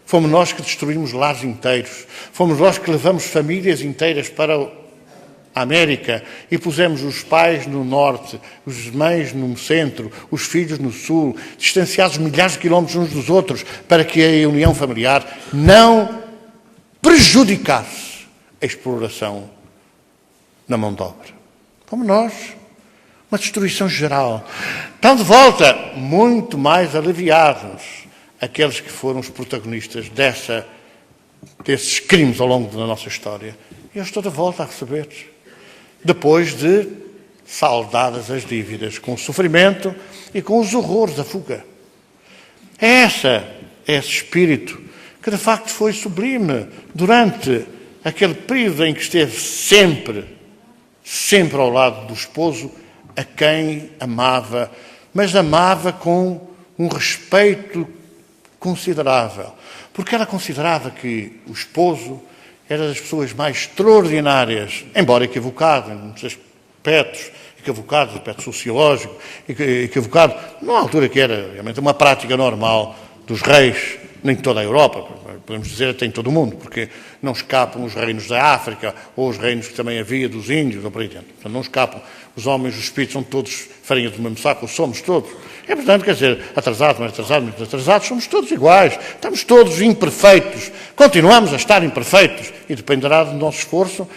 Fomos nós que destruímos lares inteiros. Fomos nós que levamos famílias inteiras para a América e pusemos os pais no norte, os mães no centro, os filhos no sul, distanciados milhares de quilómetros uns dos outros, para que a união familiar não prejudicasse a exploração na mão de obra. Como nós, uma destruição geral. Estão de volta, muito mais aliviados, aqueles que foram os protagonistas desses crimes ao longo da nossa história. E eu estou de volta a receber, depois de saldadas as dívidas, com o sofrimento e com os horrores da fuga. É esse espírito que de facto foi sublime durante aquele período em que esteve sempre ao lado do esposo, a quem amava, mas amava com um respeito considerável, porque ela considerava que o esposo era das pessoas mais extraordinárias, embora equivocado em muitos aspectos, equivocado do aspecto sociológico, equivocado numa altura que era realmente uma prática normal dos reis, nem toda a Europa, podemos dizer até em todo o mundo, porque não escapam os reinos da África, ou os reinos que também havia dos índios, ou por aí dentro. Portanto, não escapam. Os homens, os espíritos, são todos farinha do mesmo saco, somos todos. É, portanto, quer dizer, atrasados, mais atrasados, muito atrasados, somos todos iguais, estamos todos imperfeitos, continuamos a estar imperfeitos, e dependerá do nosso esforço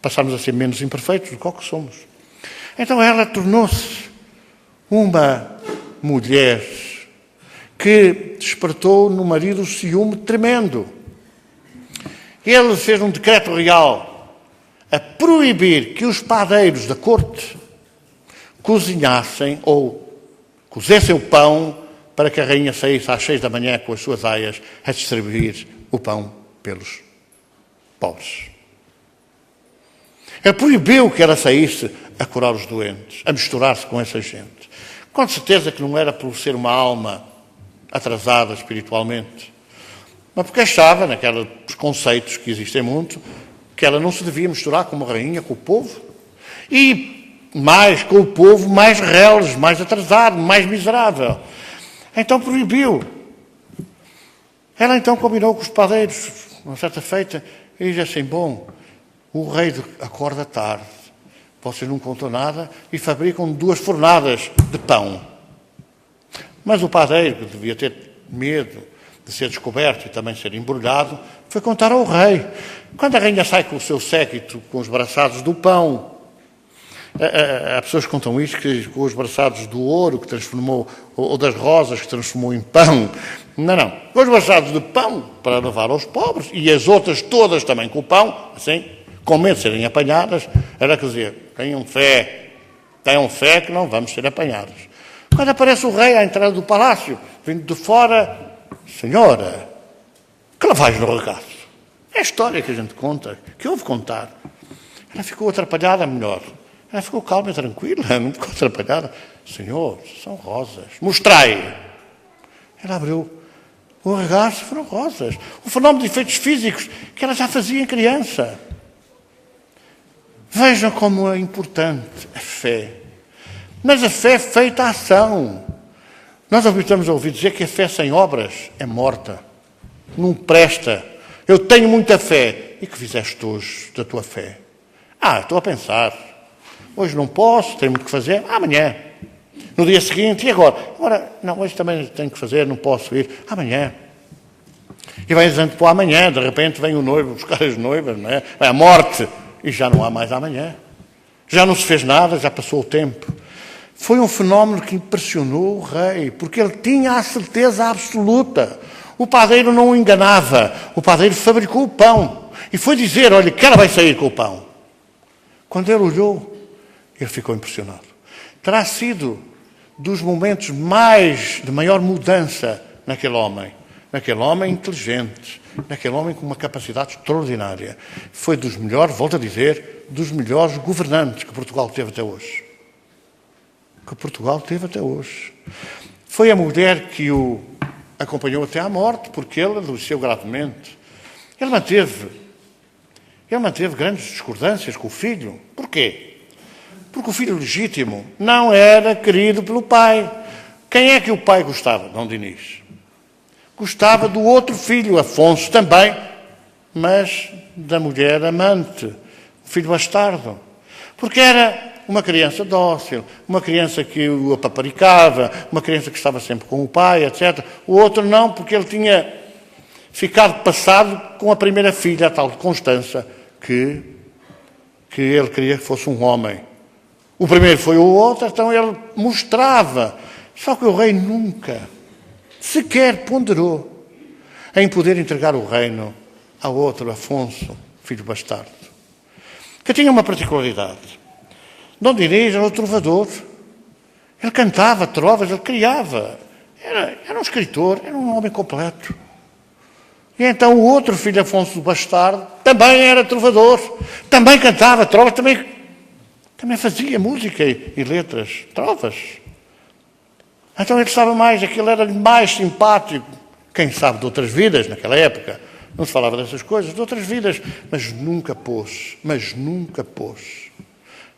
passarmos a ser menos imperfeitos do que o que somos. Então ela tornou-se uma mulher que despertou no marido o ciúme tremendo. Ele fez um decreto real a proibir que os padeiros da corte cozinhassem ou cozessem o pão para que a rainha saísse às 6 da manhã com as suas aias a distribuir o pão pelos pobres. Ele proibiu que ela saísse a curar os doentes, a misturar-se com essa gente. Com certeza que não era por ser uma alma atrasada espiritualmente, mas porque achava, naqueles conceitos que existem muito, que ela não se devia misturar como rainha com o povo, e mais com o povo mais reles, mais atrasado, mais miserável. Então proibiu. Ela então combinou com os padeiros, uma certa feita, e disse assim, bom, o rei acorda tarde, vocês não contam nada e fabricam 2 fornadas de pão. Mas o padeiro, que devia ter medo, de ser descoberto e também ser embrulhado, foi contar ao rei. Quando a rainha sai com o seu séquito, com os braçados do pão, há pessoas que contam isto, que com os braçados do ouro que transformou, ou das rosas que transformou em pão. Não. Com os braçados de pão para levar aos pobres, e as outras todas também com o pão, assim, com medo de serem apanhadas, era que dizer, tenham fé que não vamos ser apanhados. Quando aparece o rei à entrada do palácio, vindo de fora, senhora, que lavagem no regaço. É a história que a gente conta, que houve contar. Ela ficou atrapalhada, melhor. Ela ficou calma e tranquila, não ficou atrapalhada. Senhor, são rosas. Mostrai. Ela abriu o regaço, foram rosas. O fenómeno de efeitos físicos que ela já fazia em criança. Vejam como é importante a fé. Mas a fé feita à ação. Nós habituamos a ouvir dizer que a fé sem obras é morta. Não presta. Eu tenho muita fé. E que fizeste hoje da tua fé? Estou a pensar. Hoje não posso, tenho muito que fazer. Amanhã. No dia seguinte, e agora? Agora, não, hoje também tenho que fazer, não posso ir. Amanhã. E vai dizendo para o amanhã, de repente vem o noivo buscar as noivas, não é? Vai a morte. E já não há mais amanhã. Já não se fez nada, já passou o tempo. Foi um fenómeno que impressionou o rei, porque ele tinha a certeza absoluta. O padeiro não o enganava. O padeiro fabricou o pão. E foi dizer, olha, que ela vai sair com o pão. Quando ele olhou, ele ficou impressionado. Terá sido dos momentos de maior mudança naquele homem inteligente, naquele homem com uma capacidade extraordinária. Foi dos melhores, volto a dizer, dos melhores governantes que Portugal teve até hoje. Foi a mulher que o acompanhou até à morte, porque ele adoeceu gravemente. Ele manteve grandes discordâncias com o filho. Porquê? Porque o filho legítimo não era querido pelo pai. Quem é que o pai gostava? Dom Dinis. Gostava do outro filho, Afonso, também, mas da mulher amante, o filho bastardo. Porque era uma criança dócil, uma criança que o apaparicava, uma criança que estava sempre com o pai, etc. O outro não, porque ele tinha ficado passado com a primeira filha, a tal de Constança, que ele queria que fosse um homem. O primeiro foi o outro, então ele mostrava. Só que o rei nunca sequer ponderou em poder entregar o reino ao outro, Afonso, filho bastardo, que tinha uma particularidade. Dom Dinis era o trovador. Ele cantava trovas, ele criava. Era um escritor, era um homem completo. E então o outro filho, Afonso bastardo, também era trovador, também cantava trovas, também fazia música e letras, trovas. Então ele estava mais, aquilo era mais simpático, quem sabe de outras vidas, naquela época, não se falava dessas coisas, de outras vidas, mas nunca pôs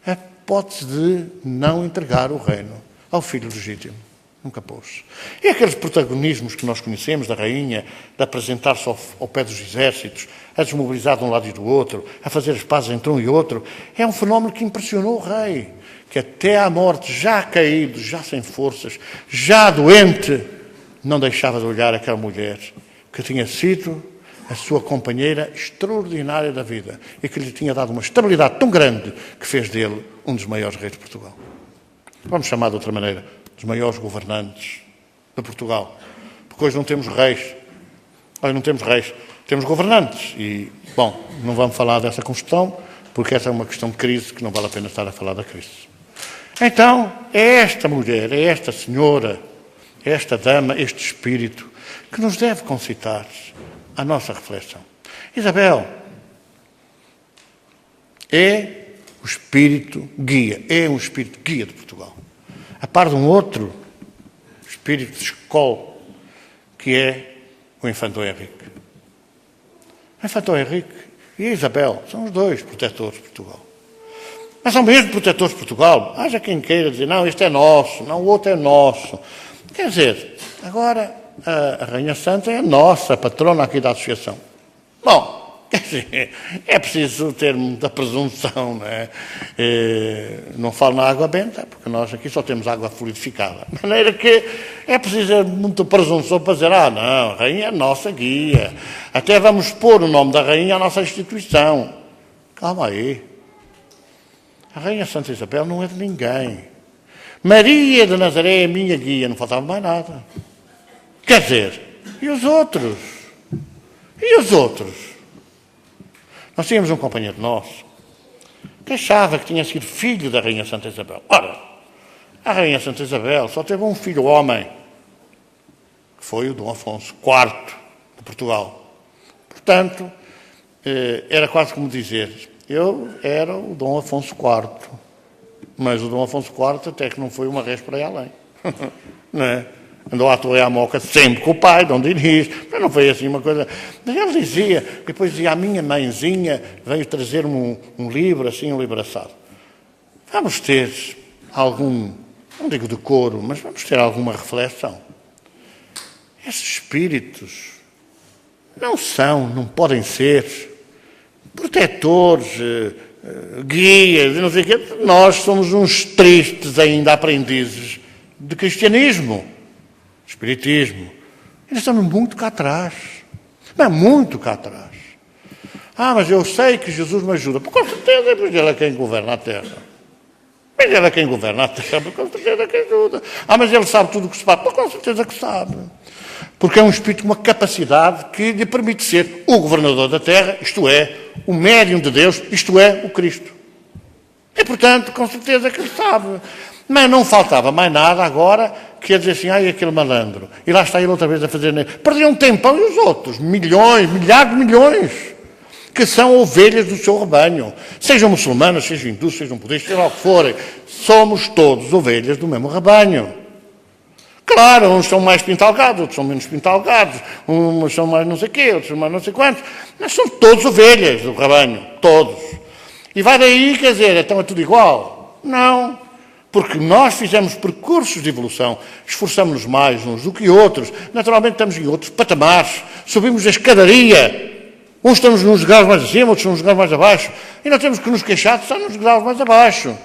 a hipótese de não entregar o reino ao filho legítimo. Nunca pôs. E aqueles protagonismos que nós conhecemos da rainha, de apresentar-se ao pé dos exércitos, a desmobilizar de um lado e do outro, a fazer as pazes entre um e outro, é um fenómeno que impressionou o rei, que até à morte, já caído, já sem forças, já doente, não deixava de olhar aquela mulher que tinha sido a sua companheira extraordinária da vida e que lhe tinha dado uma estabilidade tão grande que fez dele um dos maiores reis de Portugal. Vamos chamar de outra maneira, dos maiores governantes de Portugal. Porque hoje não temos reis. Temos governantes. E, bom, não vamos falar dessa questão, porque essa é uma questão de crise que não vale a pena estar a falar da crise. Então, é esta mulher, é esta senhora, é esta dama, este espírito, que nos deve concitar a nossa reflexão. Isabel é o espírito guia, é um espírito guia de Portugal. A par de um outro espírito de escola, que é o Infante Henrique. O Infante Henrique e a Isabel são os dois protetores de Portugal. Mas são mesmo protetores de Portugal. Haja quem queira dizer, não, este é nosso, não, o outro é nosso. Quer dizer, agora a Rainha Santa é a nossa patrona aqui da associação. Bom, É preciso ter muita presunção, não é? Não falo na água benta, porque nós aqui só temos água fluidificada. De maneira que é preciso muita presunção para dizer, não, a rainha é a nossa guia. Até vamos pôr o nome da rainha à nossa instituição. Calma aí. A rainha Santa Isabel não é de ninguém. Maria de Nazaré é a minha guia, não faltava mais nada. Quer dizer, e os outros? E os outros? Nós tínhamos um companheiro nosso que achava que tinha sido filho da Rainha Santa Isabel. Ora, a Rainha Santa Isabel só teve um filho homem, que foi o Dom Afonso IV de Portugal. Portanto, era quase como dizer, eu era o Dom Afonso IV, mas o Dom Afonso IV até que não foi uma vez para aí além. Não é? Andou à toa e à moca sempre com o pai, Dom Dinis, mas não foi assim uma coisa. Mas ele dizia, depois dizia, a minha mãezinha veio trazer-me um livro, assim, um livro assado. Vamos ter algum, não digo decoro, mas vamos ter alguma reflexão. Esses espíritos não podem ser protetores, guias, não sei o quê. Nós somos uns tristes ainda aprendizes de cristianismo. Espiritismo, eles estão muito cá atrás, mas muito cá atrás. Mas eu sei que Jesus me ajuda, porque com certeza, porque Ele é quem governa a terra. Mas Ele é quem governa a terra, porque com certeza é quem ajuda. Mas Ele sabe tudo o que se passa, porque com certeza que sabe. Porque é um Espírito com uma capacidade que lhe permite ser o governador da terra, isto é, o médium de Deus, isto é, o Cristo. E, portanto, com certeza que Ele sabe. Mas não faltava mais nada agora que ia dizer assim, aquele malandro. E lá está ele outra vez a fazer... Perdiam um tempão e os outros, milhões, milhares de milhões, que são ovelhas do seu rebanho. Sejam muçulmanos, sejam hindus, sejam budistas, seja lá o que forem. Somos todos ovelhas do mesmo rebanho. Claro, uns são mais pintalgados, outros são menos pintalgados, uns são mais não sei quê, outros são mais não sei quantos. Mas são todos ovelhas do rebanho, todos. E vai daí, quer dizer, então é tudo igual? Não. Porque nós fizemos percursos de evolução, esforçamos-nos mais uns do que outros, naturalmente estamos em outros patamares, subimos a escadaria, uns estamos nos degraus mais acima, outros nos degraus mais abaixo, e não temos que nos queixar de estar nos degraus mais abaixo,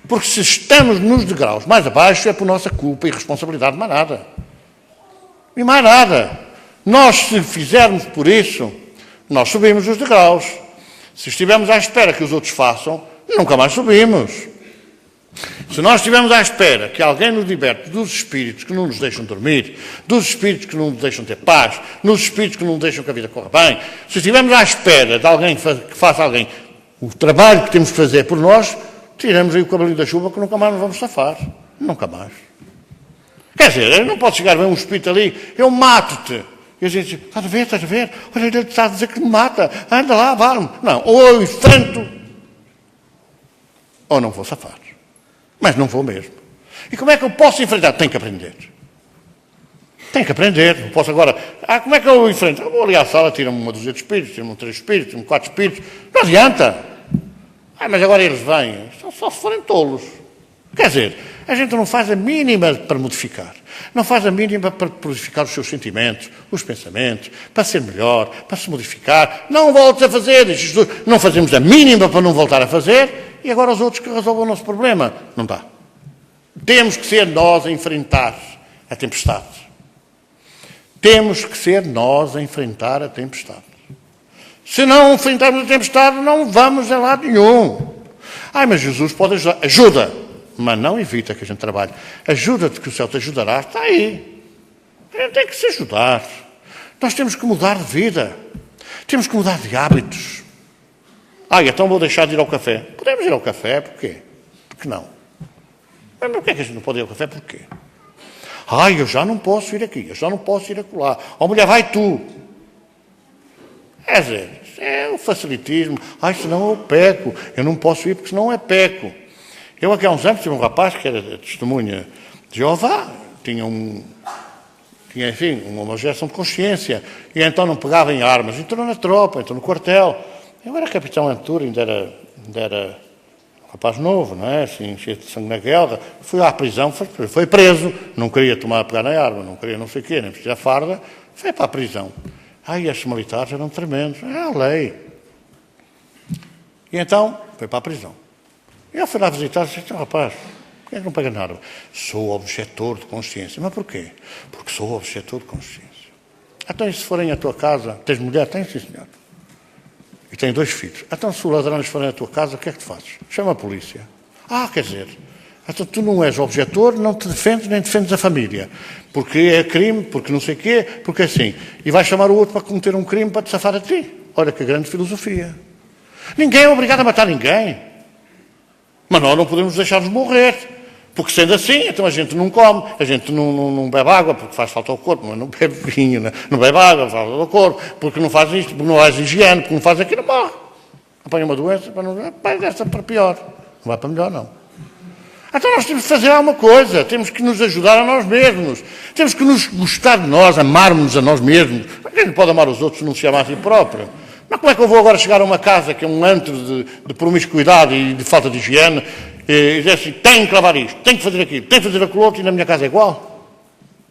porque se estamos nos degraus mais abaixo é por nossa culpa e responsabilidade, mais nada. E mais nada. Nós, se fizermos por isso, nós subimos os degraus. Se estivermos à espera que os outros façam, nunca mais subimos. Se nós estivermos à espera que alguém nos liberte dos espíritos que não nos deixam dormir, dos espíritos que não nos deixam ter paz, dos espíritos que não nos deixam que a vida corra bem, se estivermos à espera de alguém que faça alguém o trabalho que temos que fazer por nós, tiramos aí o cavalinho da chuva que nunca mais nos vamos safar. Nunca mais. Quer dizer, eu não posso chegar a ver um espírito ali, eu mato-te. E a gente diz, estás a ver? Olha, ele está a dizer que me mata. Anda lá, vale-me. Não, ou eu enfrento, ou não vou safar. Mas não vou mesmo. E como é que eu posso enfrentar? Tenho que aprender. Tenho que aprender. Não posso agora... como é que eu enfrento? Eu vou ali à sala, tiro-me uma dúzia de espíritos, tiro-me 3 espíritos, tiro-me 4 espíritos. Não adianta. Mas agora eles vêm. Só se forem tolos. Quer dizer, a gente não faz a mínima para modificar. Não faz a mínima para purificar os seus sentimentos, os pensamentos, para ser melhor, para se modificar. Não voltes a fazer. Não fazemos a mínima para não voltar a fazer. E agora os outros que resolvam o nosso problema. Não dá. Temos que ser nós a enfrentar a tempestade. Temos que ser nós a enfrentar a tempestade. Se não enfrentarmos a tempestade, não vamos a lado nenhum. Mas Jesus pode ajudar. Ajuda, mas não evita que a gente trabalhe. Ajuda-te que o céu te ajudará. Está aí. A gente tem que se ajudar. Nós temos que mudar de vida. Temos que mudar de hábitos. Então vou deixar de ir ao café. Podemos ir ao café, porquê? Porque não? Mas porquê que a gente não pode ir ao café? Porquê? Eu já não posso ir aqui, eu já não posso ir acolá. Mulher, vai tu. Quer dizer, é o facilitismo. Senão eu peco. Eu não posso ir porque senão é peco. Eu aqui há uns anos tive um rapaz que era testemunha de Jeová. Tinha enfim, uma objeção de consciência. E então não pegava em armas. Entrou na tropa, entrou no quartel. Eu era capitão Antura, ainda era um rapaz novo, não é? Assim, cheio de sangue na guerra. Fui à prisão, foi preso. Não queria pegar na arma, não queria não sei o quê, nem vestir a farda. Foi para a prisão. Estes militares eram tremendos. É a lei. E então foi para a prisão. E eu fui lá visitar e disse, rapaz, por que é que não paga nada? Sou objetor de consciência. Mas porquê? Porque sou objetor de consciência. Então, e se forem à tua casa, tens mulher? Tens, sim, senhor. E tenho 2 filhos. Então, se os ladrões forem à tua casa, o que é que tu fazes? Chama a polícia. Quer dizer, então tu não és objetor, não te defendes, nem defendes a família. Porque é crime, porque não sei o quê, porque é assim. E vais chamar o outro para cometer um crime para te safar a ti. Olha que grande filosofia. Ninguém é obrigado a matar ninguém. Mas nós não podemos deixar-nos morrer. Porque sendo assim, então a gente não come, a gente não bebe água, porque faz falta ao corpo, mas não bebe vinho, não bebe água, faz falta ao corpo, porque não faz isto, porque não faz higiene, porque não faz aquilo, morre. Apanha uma doença, vai dessa para pior. Não vai para melhor, não. Então nós temos que fazer alguma coisa, temos que nos ajudar a nós mesmos, temos que nos gostar de nós, amarmos a nós mesmos. Quem não pode amar os outros se não se ama a si próprio? Mas como é que eu vou agora chegar a uma casa que é um antro de promiscuidade e de falta de higiene e dizer assim, tenho que lavar isto, tenho que fazer aquilo, tenho que fazer aquilo outro e na minha casa é igual?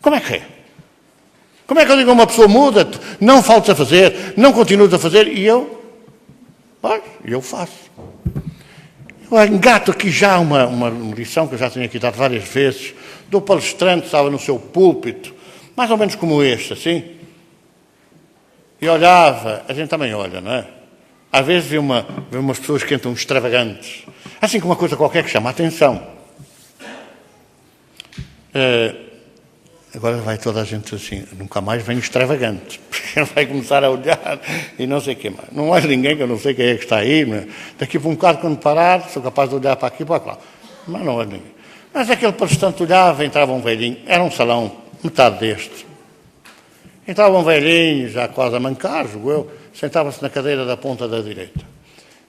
Como é que é? Como é que eu digo a uma pessoa, muda-te, não faltes a fazer, não continues a fazer e eu faço. Eu engato aqui já uma lição que eu já tenho aqui dado várias vezes, do palestrante que estava no seu púlpito, mais ou menos como este, assim, e olhava, a gente também olha, não é? Às vezes vê umas pessoas que entram extravagantes, assim como uma coisa qualquer que chama a atenção. Agora vai toda a gente assim, nunca mais vem extravagante, porque vai começar a olhar e não sei o que mais. Não olha ninguém, que eu não sei quem é que está aí, mas daqui para um bocado, quando parar, sou capaz de olhar para aqui e para lá. Mas não olha ninguém. Mas aquele palestrante olhava, entrava um velhinho, era um salão, metade deste. Entrava um velhinho, já quase a mancar, julgo eu, sentava-se na cadeira da ponta da direita.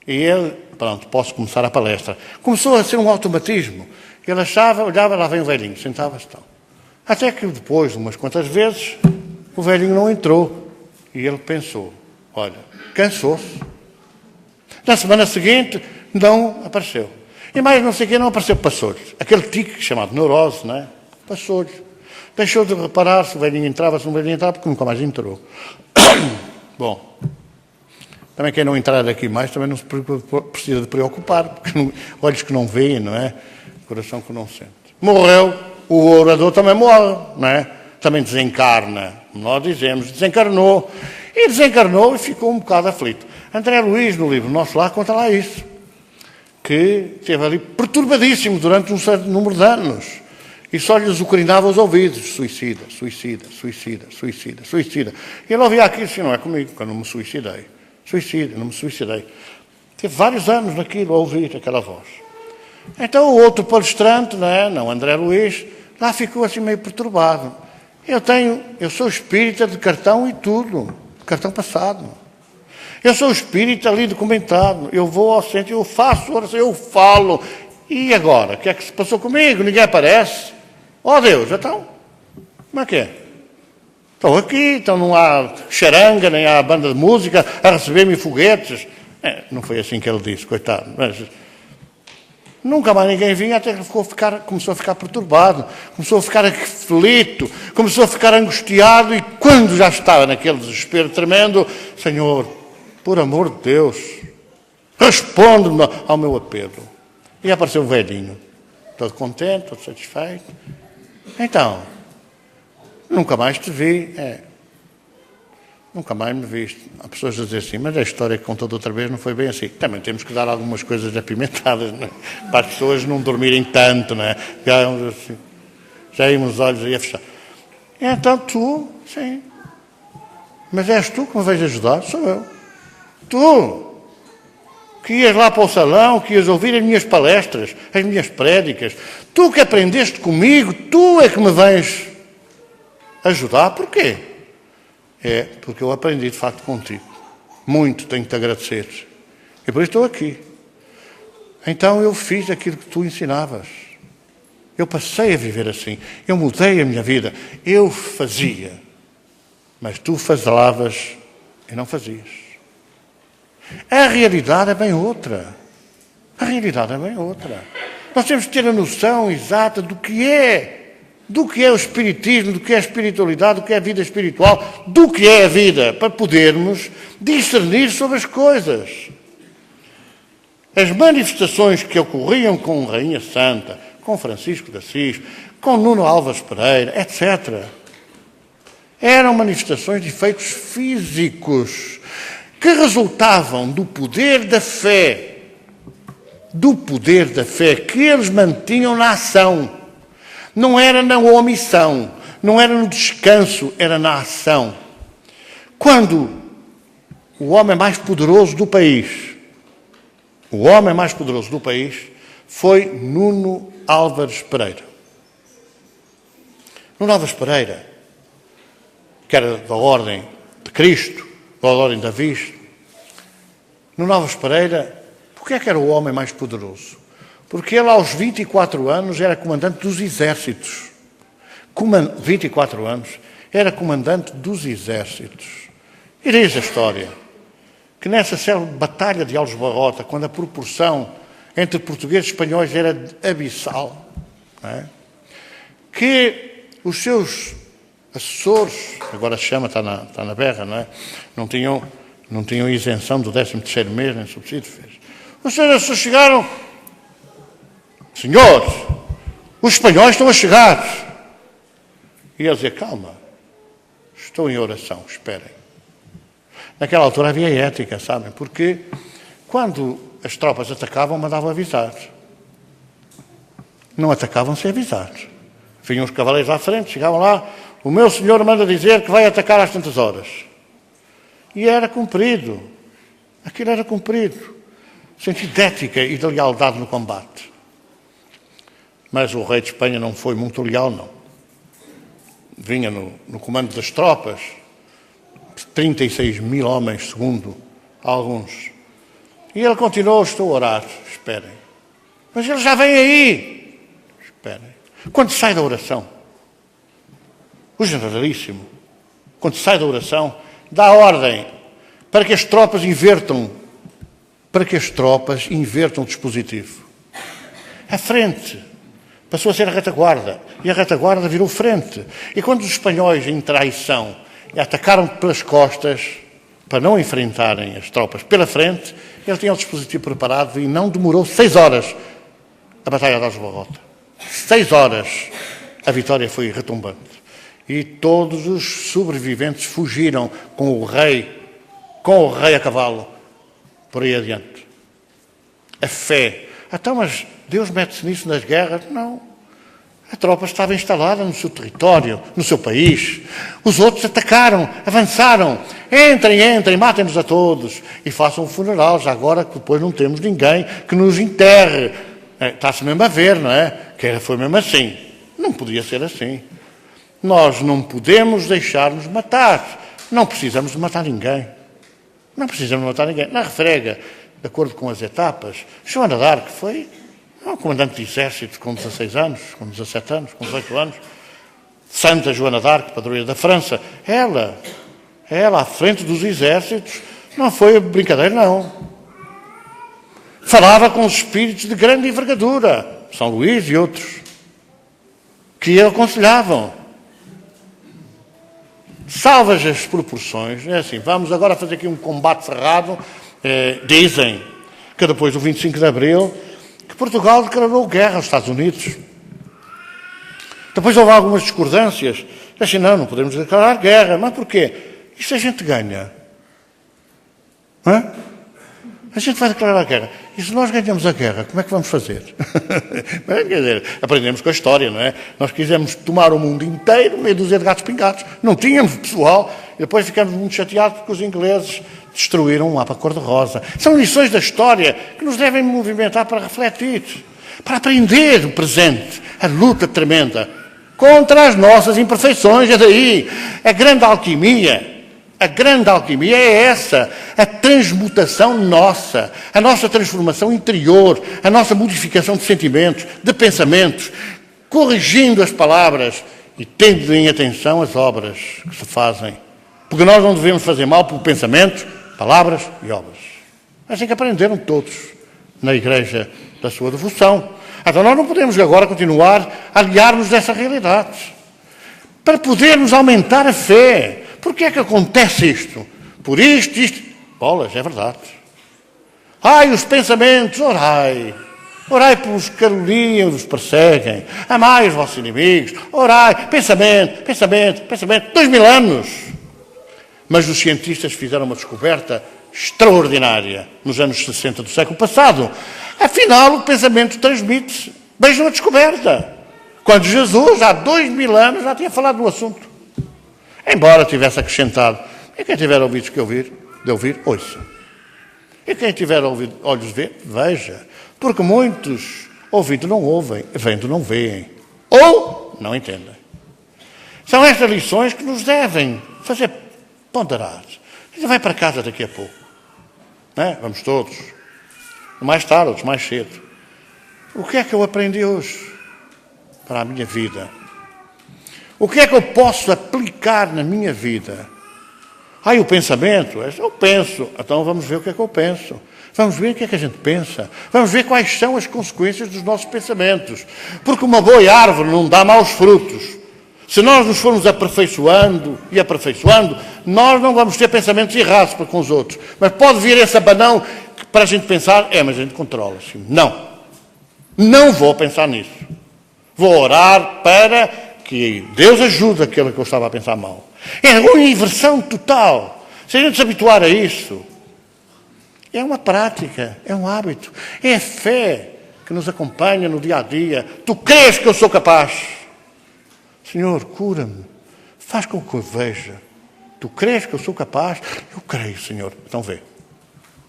E ele, pronto, posso começar a palestra. Começou a ser um automatismo. Ele achava, olhava, lá vem o velhinho, sentava-se tal. Até que depois, umas quantas vezes, o velhinho não entrou. E ele pensou, olha, cansou-se. Na semana seguinte, não apareceu. E mais não sei o que, não apareceu, passou-lhe. Aquele tique chamado neurose, não é? Passou-lhe. Deixou de reparar se o velhinho entrava, se o velhinho entrava, porque nunca mais entrou. Bom, também quem não entrar daqui mais também não se precisa de preocupar, porque olhos que não veem, não é? Coração que não sente. Morreu, o orador também morre, não é? Também desencarna, nós dizemos, desencarnou. E desencarnou e ficou um bocado aflito. André Luiz, no livro Nosso Lar, conta lá isso. Que esteve ali perturbadíssimo durante um certo número de anos. E só lhe azucrinava os ouvidos. Suicida, suicida, suicida, suicida, suicida. E ele ouvia aquilo assim, não é comigo, que eu não me suicidei. Suicida, não me suicidei. Teve vários anos naquilo, a ouvir aquela voz. Então o outro palestrante, não, André Luiz, lá ficou assim meio perturbado. Eu sou espírita de cartão e tudo, cartão passado. Eu sou espírita ali documentado. Eu vou ao centro, eu faço oração, eu falo. E agora? O que é que se passou comigo? Ninguém aparece. Oh Deus, então, como é que é? Estou aqui, então não há charanga, nem há banda de música a receber-me foguetes. Não foi assim que ele disse, coitado. Mas nunca mais ninguém vinha, até que começou a ficar perturbado, começou a ficar aflito, começou a ficar angustiado e quando já estava naquele desespero tremendo, Senhor, por amor de Deus, responde-me ao meu apelo. E apareceu o velhinho, todo contente, todo satisfeito. Então, nunca mais te vi. Nunca mais me viste. Há pessoas a dizer assim, mas a história que contou de outra vez não foi bem assim. Também temos que dar algumas coisas apimentadas, não é? Para as pessoas não dormirem tanto, não é? Já íamos os olhos aí a fechar. Então tu, sim. Mas és tu que me vais ajudar? Sou eu. Tu, que ias lá para o salão, que ias ouvir as minhas palestras, as minhas prédicas. Tu que aprendeste comigo, tu é que me vais ajudar. Porquê? Porque eu aprendi de facto contigo. Muito tenho que te agradecer. E por isso estou aqui. Então eu fiz aquilo que tu ensinavas. Eu passei a viver assim. Eu mudei a minha vida. Eu fazia. Mas tu falavas e não fazias. A realidade é bem outra. A realidade é bem outra. Nós temos que ter a noção exata do que é o espiritismo, do que é a espiritualidade, do que é a vida espiritual, do que é a vida, para podermos discernir sobre as coisas. as manifestações que ocorriam com Rainha Santa, com Francisco de Assis, com Nuno Álvares Pereira, etc., eram manifestações de efeitos físicos que resultavam do poder da fé que eles mantinham na ação. Não era na omissão, não era no descanso, era na ação. Quando o homem mais poderoso do país foi Nuno Álvares Pereira. Nuno Álvares Pereira, que era da Ordem de Cristo, da Ordem de Davi, Nuno Álvares Pereira, porquê é que era o homem mais poderoso? Porque ele, aos 24 anos, era comandante dos exércitos. 24 anos, era comandante dos exércitos. E diz a história que nessa célebre batalha de Alves Barrota, quando a proporção entre portugueses e espanhóis era abissal, não é? Que os seus assessores, agora se chama, está na berra, não é? Não tinham isenção do 13º mês, nem subsídio fez. Os seus assessores chegaram: senhores, os espanhóis estão a chegar. E ele dizia: calma, estou em oração, esperem. Naquela altura havia ética, sabem? Porque quando as tropas atacavam, mandavam avisar. Não atacavam sem avisar. Vinham os cavaleiros à frente, chegavam lá: o meu senhor manda dizer que vai atacar às tantas horas. E era cumprido. Aquilo era cumprido. Sentido de ética e de lealdade no combate. Mas o rei de Espanha não foi muito leal, não. Vinha no comando das tropas, 36 mil homens, segundo alguns. E ele continuou: estou a orar, esperem. Mas ele já vem aí. Esperem. Quando sai da oração, o generalíssimo, quando sai da oração, dá ordem para que as tropas invertam o dispositivo. A frente passou a ser a retaguarda, e a retaguarda virou frente. E quando os espanhóis, em traição, atacaram pelas costas, para não enfrentarem as tropas pela frente, ele tinha o dispositivo preparado e não demorou 6 horas a Batalha de Alves Barrota. 6 horas a vitória foi retumbante. E todos os sobreviventes fugiram com o rei a cavalo, por aí adiante. A fé. Então, mas Deus mete-se nisso nas guerras? Não. A tropa estava instalada no seu território, no seu país. Os outros atacaram, avançaram. Entrem, matem-nos a todos. E façam um funeral, já agora que depois não temos ninguém que nos enterre. Está-se mesmo a ver, não é? Que foi mesmo assim. Não podia ser assim. Nós não podemos deixar-nos matar. Não precisamos de matar ninguém. Não precisamos de matar ninguém. Na refrega, de acordo com as etapas, Joana d'Arc foi comandante de exército com 16 anos, com 17 anos, com 18 anos. Santa Joana d'Arc, padroeira da França. Ela, à frente dos exércitos, não foi brincadeira, não. Falava com os espíritos de grande envergadura, São Luís e outros, que a aconselhavam. Salvas as proporções, é assim, vamos agora fazer aqui um combate cerrado. Dizem que depois do 25 de Abril, que Portugal declarou guerra aos Estados Unidos. Depois houve algumas discordâncias. Assim, não podemos declarar guerra. Mas porquê? E se a gente ganha? A gente vai declarar guerra. E se nós ganhamos a guerra, como é que vamos fazer? Quer dizer, aprendemos com a história, não é? Nós quisemos tomar o mundo inteiro, meio dúzia de gatos pingados. Não tínhamos pessoal. E depois ficamos muito chateados porque os ingleses destruíram um mapa cor-de-rosa. São lições da história que nos devem movimentar para refletir, para aprender o presente, a luta tremenda contra as nossas imperfeições. É daí a grande alquimia. A grande alquimia é essa, a transmutação nossa, a nossa transformação interior, a nossa modificação de sentimentos, de pensamentos, corrigindo as palavras e tendo em atenção as obras que se fazem. Porque nós não devemos fazer mal por pensamentos, palavras e obras. Assim que aprenderam todos na Igreja da sua devoção. Então nós não podemos agora continuar a aliar-nos dessa realidade. Para podermos aumentar a fé. Porquê é que acontece isto? Por isto. Bolas, é verdade. Ai, os pensamentos, orai. Orai pelos que caluniam, vos perseguem. Amai os vossos inimigos. Orai. Pensamento, pensamento, pensamento. 2000 anos. Mas os cientistas fizeram uma descoberta extraordinária nos anos 60 do século passado. Afinal, o pensamento transmite-se. Vejam a descoberta. Quando Jesus, há 2000 anos, já tinha falado do assunto. Embora tivesse acrescentado. E quem tiver ouvidos de ouvir, ouça. E quem tiver olhos de ver, veja. Porque muitos, ouvindo, não ouvem, vendo, não veem. Ou não entendem. São estas lições que nos devem fazer ponderar. A gente vai para casa daqui a pouco. Não é? Vamos todos. Mais tarde, outros mais cedo. O que é que eu aprendi hoje para a minha vida? O que é que eu posso aplicar na minha vida? O pensamento? Eu penso. Então vamos ver o que é que eu penso. Vamos ver o que é que a gente pensa. Vamos ver quais são as consequências dos nossos pensamentos. Porque uma boa árvore não dá maus frutos. Se nós nos formos aperfeiçoando e aperfeiçoando, nós não vamos ter pensamentos errados para com os outros. Mas pode vir esse abanão para a gente pensar, mas a gente controla-se. Não vou pensar nisso. Vou orar para que Deus ajude aquele que eu estava a pensar mal. É uma inversão total. Se a gente se habituar a isso, é uma prática, é um hábito, é a fé que nos acompanha no dia a dia. Tu crês que eu sou capaz? Senhor, cura-me, faz com que eu veja. Tu crês que eu sou capaz? Eu creio, Senhor. Então vê.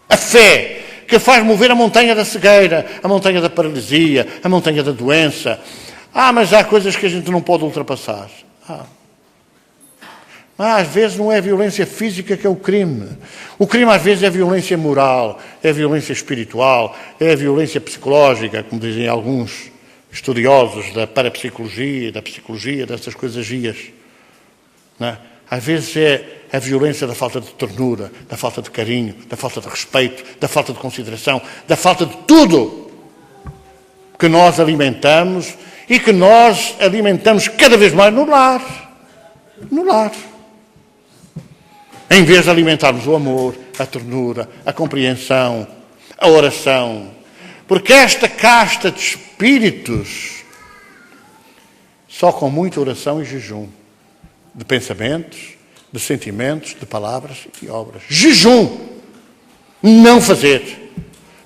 A fé que faz mover a montanha da cegueira, a montanha da paralisia, a montanha da doença. Mas há coisas que a gente não pode ultrapassar. Mas às vezes não é a violência física que é o crime. O crime às vezes é a violência moral, é a violência espiritual, é a violência psicológica, como dizem alguns estudiosos da parapsicologia, da psicologia, dessas coisas gias. Não é? Às vezes é a violência da falta de ternura, da falta de carinho, da falta de respeito, da falta de consideração, da falta de tudo que nós alimentamos e que nós alimentamos cada vez mais no lar. No lar. Em vez de alimentarmos o amor, a ternura, a compreensão, a oração. Porque esta casta de espíritos, só com muita oração e jejum, de pensamentos, de sentimentos, de palavras e obras. Jejum! Não fazer.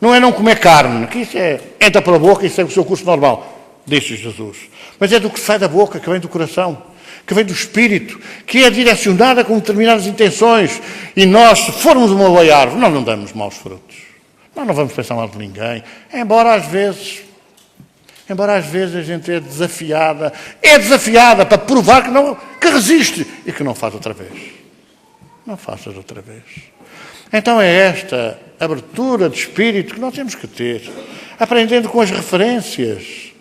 Não é não comer carne, que isso entra pela boca e segue o seu curso normal, disse Jesus. Mas é do que sai da boca, que vem do coração, que vem do espírito, que é direcionada com determinadas intenções. E nós, se formos uma boa árvore, nós não damos maus frutos. Nós não vamos pensar mal de ninguém. Embora às vezes a gente é desafiada para provar que resiste e que não faz outra vez. Não faças outra vez. Então é esta abertura de espírito que nós temos que ter, aprendendo com as referências.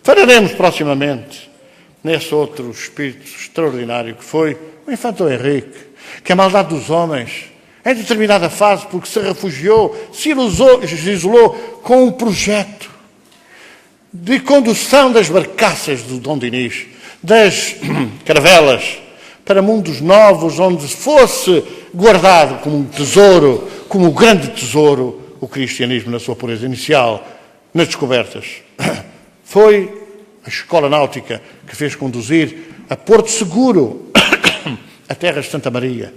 Falaremos proximamente nesse outro espírito extraordinário que foi o Infante Henrique, que a maldade dos homens, em determinada fase, porque se refugiou, se isolou com um projeto de condução das barcaças do Dom Dinis, das caravelas, para mundos novos, onde fosse guardado como um tesouro, como um grande tesouro, o cristianismo na sua pureza inicial, nas descobertas. Foi a escola náutica que fez conduzir a Porto Seguro, a terras de Santa Maria.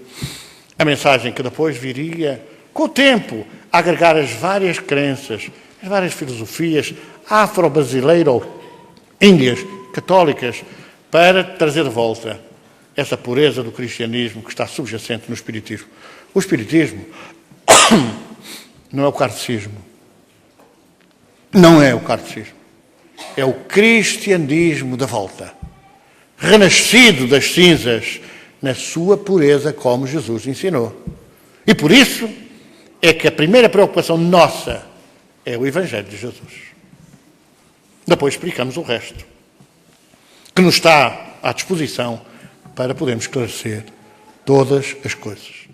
A mensagem que depois viria, com o tempo, a agregar as várias crenças, as várias filosofias afro-brasileiro-índias, católicas, para trazer de volta essa pureza do cristianismo que está subjacente no espiritismo. O espiritismo não é o kardecismo. Não é o kardecismo. É o cristianismo da volta, renascido das cinzas, na sua pureza, como Jesus ensinou. E por isso é que a primeira preocupação nossa é o Evangelho de Jesus. Depois explicamos o resto, que nos está à disposição para podermos esclarecer todas as coisas.